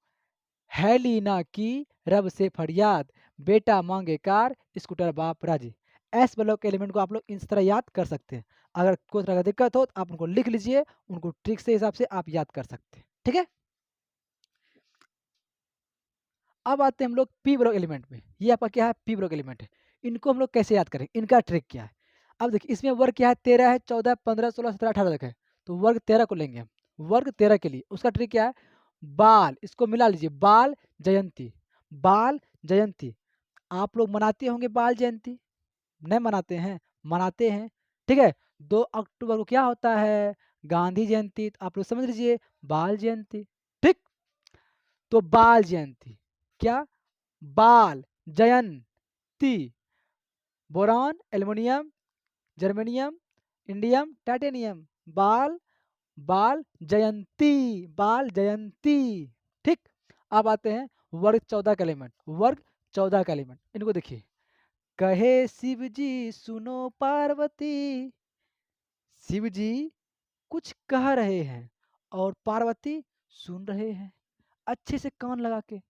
है लीना की रब से फरियाद, बेटा मांगे कार, स्कूटर बाप राजी। एस ब्लॉक के एलिमेंट को आप लोग इस तरह याद कर सकते हैं। अगर कोई तरह का दिक्कत हो तो आप उनको लिख लीजिए, उनको ट्रिक से हिसाब से आप याद कर सकते हैं। ठीक है, अब आते हैं हम लोग पी ब्लॉक एलिमेंट में। ये आपका क्या है? पी ब्लॉक एलिमेंट है। इनको हम लोग कैसे याद करें, इनका ट्रिक क्या है? अब देखिए, इसमें वर्ग क्या है? 13 है, 14, 15, 16, 17, 18 तक है। तो वर्ग 13 को लेंगे हम। वर्ग 13 के लिए उसका ट्रिक क्या है? बाल, इसको मिला लीजिए, बाल जयंती। बाल जयंती आप लोग मनाते होंगे बाल जयंती? नहीं मनाते हैं? मनाते हैं, ठीक है। 2 अक्टूबर को क्या होता है? गांधी जयंती। तो आप लोग समझ लीजिए बाल जयंती, ठीक। तो बाल जयंती क्या? बाल जयंती। Boron, aluminium, germanium, indium, titanium. बाल, बाल जयंती, बाल जयंती, ठीक। अब आते हैं वर्ग 14 का एलिमेंट। वर्ग 14 का एलिमेंट, इनको देखिए, कहे शिव जी सुनो पार्वती। शिव जी कुछ कह रहे हैं और पार्वती सुन रहे हैं, अच्छे से कान लगा के।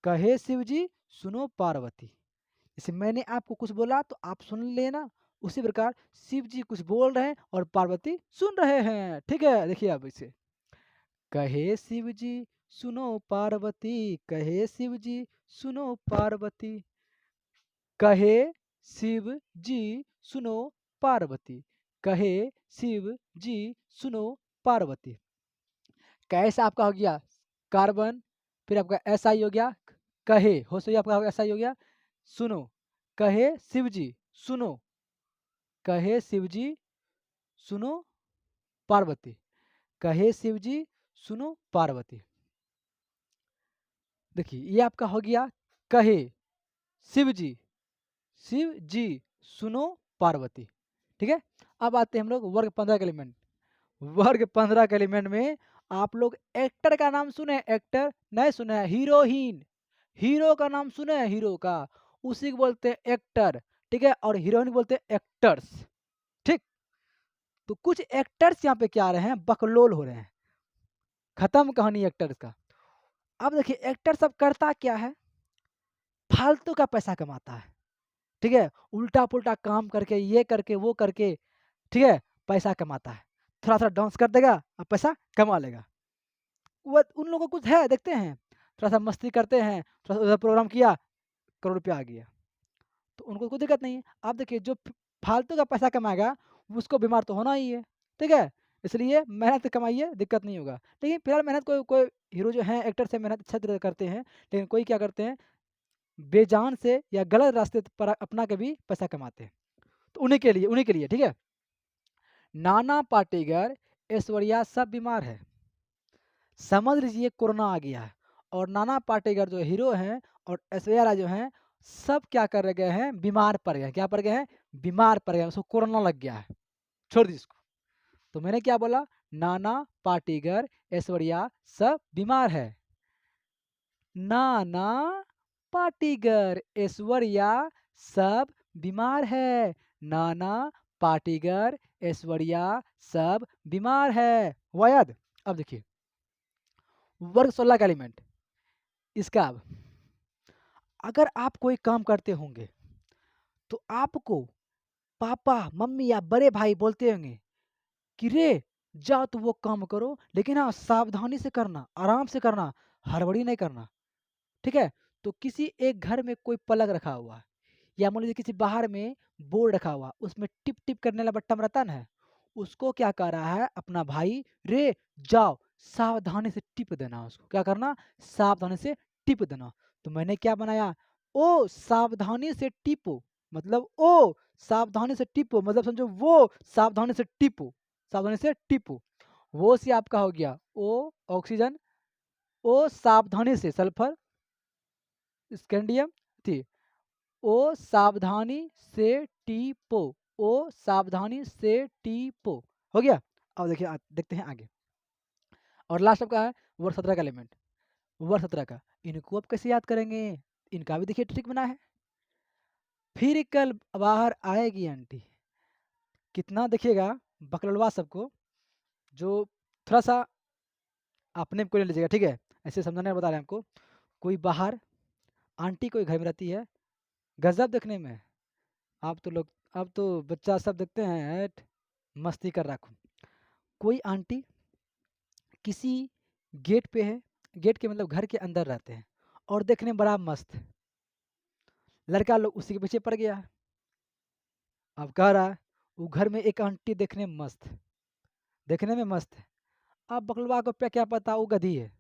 कहे शिव जी सुनो पार्वती, जैसे मैंने आपको कुछ बोला तो आप सुन लेना, उसी प्रकार शिव जी कुछ बोल रहे हैं और पार्वती सुन रहे हैं, ठीक है। देखिए आप इसे, कहे शिव जी सुनो पार्वती, कहे शिव जी सुनो पार्वती। कहे शिव जी सुनो पार्वती, कहे शिव जी सुनो पार्वती। कैसा आपका हो गया? कार्बन, फिर आपका SI हो गया, कहे हो सही आपका SI हो गया, सुनो। कहे शिव जी सुनो, कहे शिव जी सुनो पार्वती, कहे शिव जी सुनो पार्वती। देखिए ये आपका हो गया, कहे शिव जी, शिव जी सुनो पार्वती, ठीक है। अब आते हैं हम लोग वर्ग 15 के एलिमेंट। वर्ग 15 के एलिमेंट में आप लोग एक्टर का नाम सुने? एक्टर नहीं सुने हैं? हीरोइन, हीरो का नाम सुने हैं? हीरो का, उसी को बोलते हैं एक्टर, ठीक है। और हीरोइन बोलते हैं एक्टर्स, ठीक। तो कुछ एक्टर्स यहाँ पे क्या आ रहे हैं? बकलोल हो रहे हैं। खत्म कहानी एक्टर्स का। अब देखिए एक्टर सब करता क्या है? फालतू का पैसा कमाता है, ठीक है। उल्टा पुल्टा काम करके, ये करके वो करके, ठीक है, पैसा कमाता है। थोड़ा सा डांस कर देगा और पैसा कमा लेगा। वो उन लोगों को कुछ है, देखते हैं, थोड़ा सा मस्ती करते हैं, थोड़ा सा उधर प्रोग्राम किया, करोड़ रुपया आ गया, तो उनको कोई दिक्कत नहीं है। आप देखिए जो फालतू का पैसा कमाएगा उसको बीमार तो होना ही है, ठीक है। इसलिए मेहनत से कमाइए, दिक्कत नहीं होगा। लेकिन फिलहाल मेहनत कोई कोई हीरो जो हैं एक्टर से मेहनत अच्छा तरह करते हैं, लेकिन कोई क्या करते हैं, बेजान से या गलत रास्ते पर अपना के भी पैसा कमाते हैं। तो उन्हीं के लिए, ठीक है। नाना पाटेकर, ऐश्वर्या सब बीमार है। समझ लीजिए कोरोना आ गया है और नाना पाटेकर जो हीरो हैं और ऐश्वर्या राय जो हैं सब क्या कर गए हैं? बीमार पड़ गए। क्या पड़ गए हैं? बीमार पड़ गए, उसको कोरोना लग गया है। छोड़ दी इसको। तो मैंने क्या बोला? नाना पाटेकर ऐश्वर्या सब बीमार है। नाना पाटेकर ऐश्वर्या सब बीमार है। नाना पाटेकर ऐश्वर्या सब बीमार है। हुआ याद? अब देखिए वर्ग 16 का एलिमेंट, इसका अब अगर आप कोई काम करते होंगे तो आपको पापा मम्मी या बड़े भाई बोलते होंगे कि रे जाओ तो वो काम करो, लेकिन हाँ सावधानी से करना, आराम से करना, हड़बड़ी नहीं करना, ठीक है। तो किसी एक घर में कोई पलक रखा हुआ है या मान लीजिए किसी बाहर में बोर्ड रखा हुआ, उसमें टिप टिप करने वाला बट्टा रहता है, उसको क्या कर रहा है अपना भाई, रे जाओ सावधानी से टिप देना, उसको क्या करना? सावधानी से टिप देना। तो मैंने क्या बनाया? ओ सावधानी से टिपो, मतलब ओ सावधानी से टिपो, मतलब समझो वो सावधानी से टिपो, सावधानी से टिपो। वो से आपका हो गया ओ ऑक्सीजन, ओ सावधानी से सल्फर स्कैंडियम थी, ओ सावधानी से टिपो, ओ सावधानी से टिपो। हो गया। अब देखिए देखते हैं आगे। और लास्ट आपका है वर्ग 17 का एलिमेंट, वर्ग 17 का। इनको आप कैसे याद करेंगे, इनका भी देखिए ट्रिक बना है। फिर कल बाहर आएगी आंटी, कितना देखिएगा बकलवा सबको, जो थोड़ा सा अपने को ले लीजिएगा, ठीक है, ऐसे समझाने बता रहे हैं आपको। कोई बाहर, आंटी कोई घर में रहती है, गजब देखने में। आप तो लोग, अब तो बच्चा सब देखते हैं ऐट, मस्ती कर रखो। कोई आंटी किसी गेट पे है, गेट के मतलब घर के अंदर रहते हैं, और देखने में बड़ा मस्त, लड़का लोग उसी के पीछे पड़ गया। अब कह रहा है वो घर में एक आंटी देखने में मस्त, देखने में मस्त है। अब बकलवा को क्या पता वो गधी है,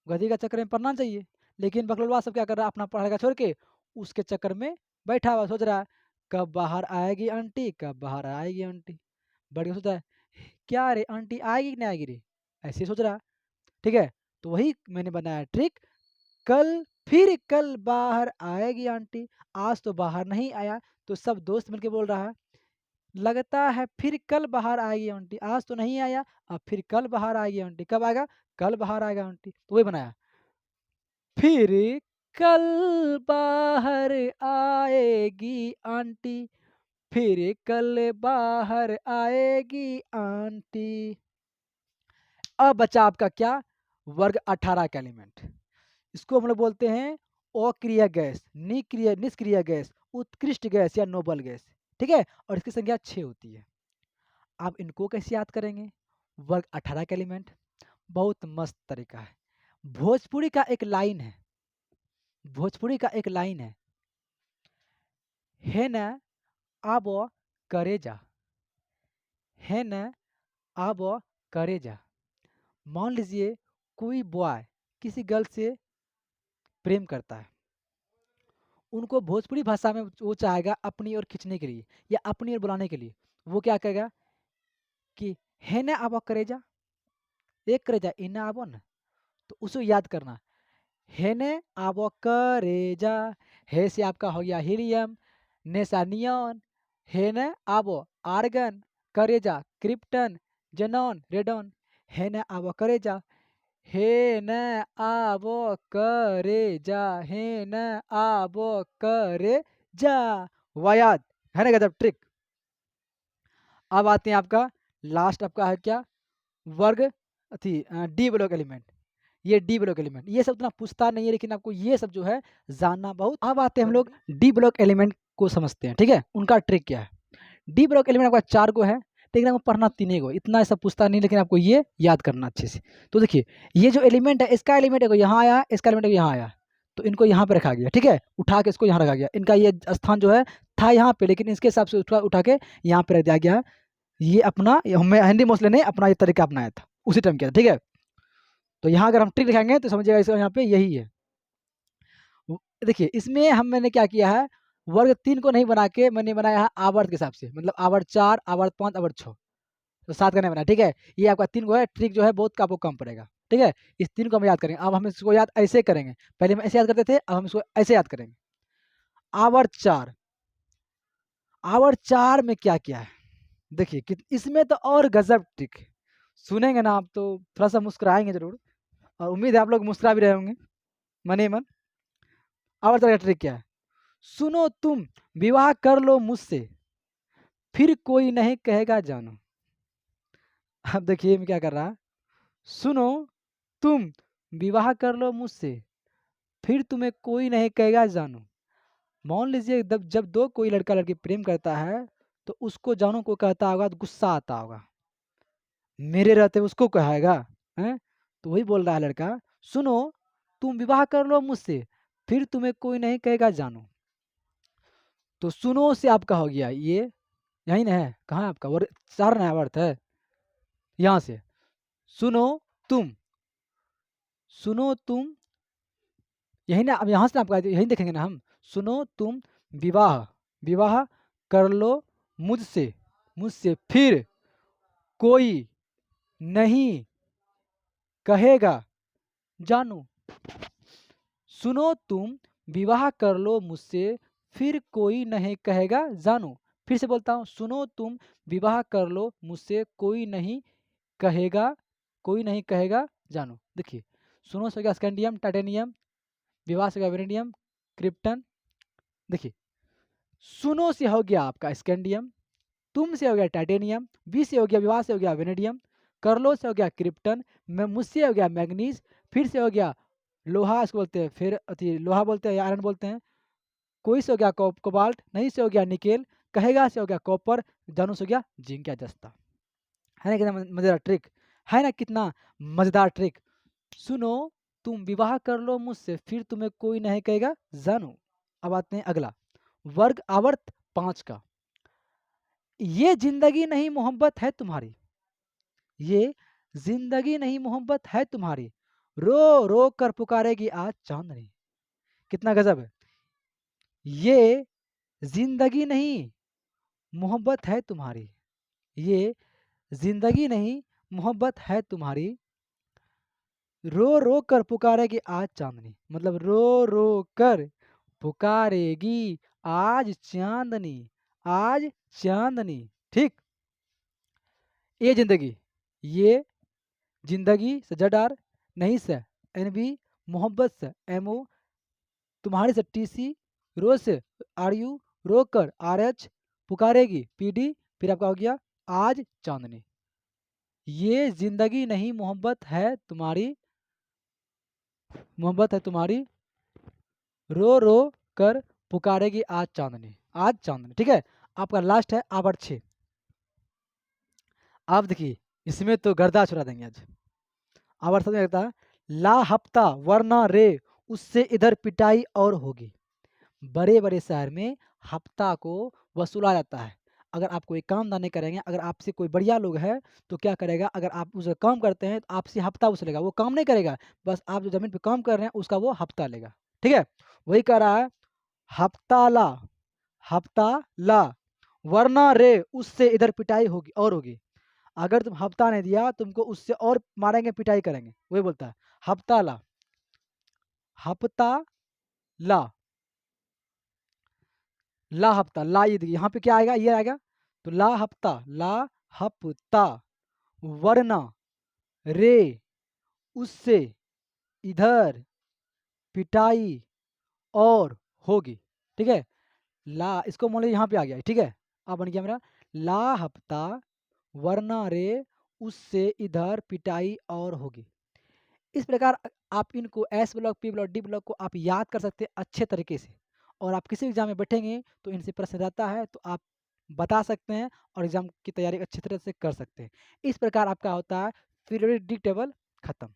गधी का चक्कर में पड़ना चाहिए, लेकिन बकलवा सब क्या कर रहा है, अपना पढ़ाई का छोड़ के उसके चक्कर में बैठा हुआ, सोच रहा है कब बाहर आएगी आंटी, कब बाहर आएगी आंटी। बढ़ के सोच रहा है क्या रे आंटी आएगी कि नहीं आएगी रे, ऐसे ही सोच रहा है, ठीक है। तो वही मैंने बनाया ट्रिक, कल फिर कल बाहर आएगी आंटी। आज तो बाहर नहीं आया, तो सब दोस्त मिलके बोल रहा है लगता है फिर कल बाहर आएगी आंटी, आज तो नहीं आया, अब फिर कल बाहर आएगी आंटी। कब आएगा, कल बाहर आएगा आंटी। तो वही बनाया, फिर कल बाहर आएगी आंटी, फिर कल बाहर आएगी आंटी। अब बचा आपका क्या, वर्ग 18 का एलिमेंट। इसको हम लोग बोलते हैं अक्रिय गैस, निष्क्रिय गैस, उत्कृष्ट गैस या नोबल गैस, ठीक है। और इसकी संख्या 6 होती है। आप इनको कैसे याद करेंगे, वर्ग 18 का एलिमेंट, बहुत मस्त तरीका है। भोजपुरी का एक लाइन है, भोजपुरी का एक लाइन है न अब करे जा, है न अब करे जा। मान लीजिए कोई बॉय किसी गर्ल से प्रेम करता है, उनको भोजपुरी भाषा में वो चाहेगा अपनी ओर खींचने के लिए या अपनी ओर बुलाने के लिए, वो क्या कहेगा कि है न अब करे जा, एक करे जा इन आबो न। तो उसको याद करना, है न अब करे जा, है से आपका हो गया हीलियम, ने सा नियॉन, है न अब आर्गन, करे जा क्रिप्टन, जेनॉन रेडॉन। है न अब करे जा, हे न आब करे जा, हे न आब करे जा। वायाद है ना, गजब ट्रिक। अब आते हैं आपका लास्ट, आपका है क्या, वर्ग थी डी ब्लॉक एलिमेंट। ये डी ब्लॉक एलिमेंट, ये सब उतना पूछता नहीं है, लेकिन आपको ये सब जो है जानना बहुत। अब आते हैं हम लोग डी ब्लॉक एलिमेंट को समझते हैं, ठीक है, उनका ट्रिक क्या है। डी ब्लॉक एलिमेंट आपका 4 को है, लेकिन आपको पढ़ना 3 को, इतना ऐसा पूछता नहीं, लेकिन आपको ये याद करना अच्छे से। तो देखिए ये जो एलिमेंट है, इसका एलिमेंट है यहाँ आया, इसका एलिमेंट यहाँ आया, तो इनको यहाँ पे रखा गया, ठीक है, उठा के इसको यहाँ रखा गया। इनका ये स्थान जो है था यहाँ पे, लेकिन इसके हिसाब से उठा के यहाँ पे रख दिया गया। ये अपना मैं हिंदी मोस्टली ने अपना ये तरीका अपनाया था, उसी टाइम किया था, ठीक है। तो यहाँ अगर हम ट्रिक दिखाएंगे तो समझिएगा इसका यहाँ पे यही है। देखिए इसमें मैंने क्या किया है, वर्ग 3 को नहीं बना के मैंने बनाया है आवर्त के हिसाब से, मतलब आवर्त 4, आवर्त 5, आवर्त 6, तो 7 का नहीं बना, ठीक है। ये आपका 3 को है, ट्रिक जो है बहुत आपको कम पड़ेगा, ठीक है। इस 3 को हम याद करेंगे। अब हम इसको याद ऐसे करेंगे, पहले हम ऐसे याद करते थे, अब हम इसको ऐसे याद करेंगे। आवर्त 4, आवर्त 4 में क्या क्या है, देखिए कि इसमें तो और गजब ट्रिक है। सुनेंगे ना आप तो थोड़ा सा मुस्कुराएंगे जरूर, और उम्मीद है आप लोग मुस्कुरा भी रहे होंगे मने मन। आवर्त 4 का ट्रिक क्या है, सुनो तुम विवाह कर लो मुझसे, फिर कोई नहीं कहेगा जानो। अब देखिए मैं क्या कर रहा, सुनो तुम विवाह कर लो मुझसे, फिर तुम्हें कोई नहीं कहेगा जानो। मान लीजिए जब दो कोई लड़का लड़की प्रेम करता है, तो उसको जानो को कहता होगा तो गुस्सा आता होगा, मेरे रहते उसको कहेगा हैं। तो वही बोल रहा है लड़का, सुनो तुम विवाह कर लो मुझसे, फिर तुम्हें कोई नहीं कहेगा जानो। तो सुनो से आपका हो गया ये, यही ना है, कहाँ है आपका वर्ग 4 नया अर्थ है, यहाँ से सुनो तुम, सुनो तुम, यही ना। अब यहाँ से आपका यही देखेंगे ना हम, सुनो तुम विवाह, विवाह कर लो मुझसे, मुझसे फिर कोई नहीं कहेगा जानू। सुनो तुम विवाह कर लो मुझसे, फिर कोई नहीं कहेगा जानू। फिर से बोलता हूँ, सुनो तुम विवाह कर लो मुझसे, कोई नहीं कहेगा जानू। देखिए, सुनो से हो गया स्कैंडियम टाइटेनियम, विवाह से हो गया वेनेडियम क्रिप्टन। देखिए, सुनो से हो गया आपका स्कैंडियम, तुम से हो गया टाइटेनियम, बी से हो गया विवाह से हो गया वेनेडियम, करलो से हो गया क्रिप्टन, मुझसे हो गया मैग्नीज, फिर से हो गया लोहा, इसको बोलते हैं फिर अति लोहा बोलते हैं या आयरन बोलते हैं, कोई से हो गया कोबाल्ट, नहीं से हो गया निकेल, कहेगा से हो गया कॉपर, जानू से हो गया जिंक या जस्ता। है ना कितना मजेदार ट्रिक, है ना कितना मजेदार ट्रिक। सुनो तुम विवाह कर लो मुझसे, फिर तुम्हें कोई नहीं कहेगा जानू। अब आते हैं अगला, वर्ग आवर्त 5 का। ये जिंदगी नहीं मोहब्बत है तुम्हारी, ये जिंदगी नहीं मोहब्बत है तुम्हारी, रो रो कर पुकारेगी आज चांदनी। कितना गजब है। ये जिंदगी नहीं मोहब्बत है तुम्हारी, ये जिंदगी नहीं मोहब्बत है तुम्हारी, रो रो कर पुकारेगी आज चांदनी। मतलब रो रो कर पुकारेगी आज चांदनी, आज चांदनी। ठीक। ये जिंदगी से जडार, नहीं से NB, मोहब्बत से MO, तुम्हारी से TC, रो से RU, रो कर RH, पुकारेगी PD, फिर आपका हो गया आज चांदनी। ये जिंदगी नहीं मोहब्बत है तुम्हारी, मोहब्बत है तुम्हारी, रो रो कर पुकारेगी आज चांदनी, आज चांदनी। ठीक है, आपका लास्ट है आवर्त 6। आप देखिए, इसमें तो गर्दा छुड़ा देंगे आज। आवर्त में कहता है, ला हफ्ता वरना रे उससे इधर पिटाई और होगी। बड़े बड़े शहर में हफ्ता को वसूला जाता है। अगर आप कोई काम नहीं करेंगे, अगर आपसे कोई बढ़िया लोग है तो क्या करेगा, अगर आप उसे काम करते हैं तो आपसे हफ्ता वसूलेगा। वो काम नहीं करेगा, बस आप जो जमीन पे काम कर रहे हैं उसका वो हफ्ता लेगा। ठीक है, वही कह रहा है, हफ्ता ला वरना रे उससे इधर पिटाई होगी और होगी। अगर तुम हफ्ता नहीं दिया तुमको उससे और मारेंगे, पिटाई करेंगे। वही बोलता है हफ्ता ला, हफ्ता ला, ला हफ्ता, ला ये देखिए यहाँ पे क्या आएगा, ये आएगा। तो ला हफ्ता वरना रे उससे इधर पिटाई और होगी। ठीक है, ला इसको मान लीजिए यहाँ पे आ गया। ठीक है, अब बन गया मेरा ला हफ्ता वरना रे उससे इधर पिटाई और होगी। इस प्रकार आप इनको S block, P block, D block को आप याद कर सकते हैं अच्छे तरीके से, और आप किसी एग्जाम में बैठेंगे तो इनसे प्रश्न रहता है तो आप बता सकते हैं और एग्जाम की तैयारी अच्छी तरह से कर सकते हैं। इस प्रकार आपका होता है पीरियोडिक टेबल खत्म।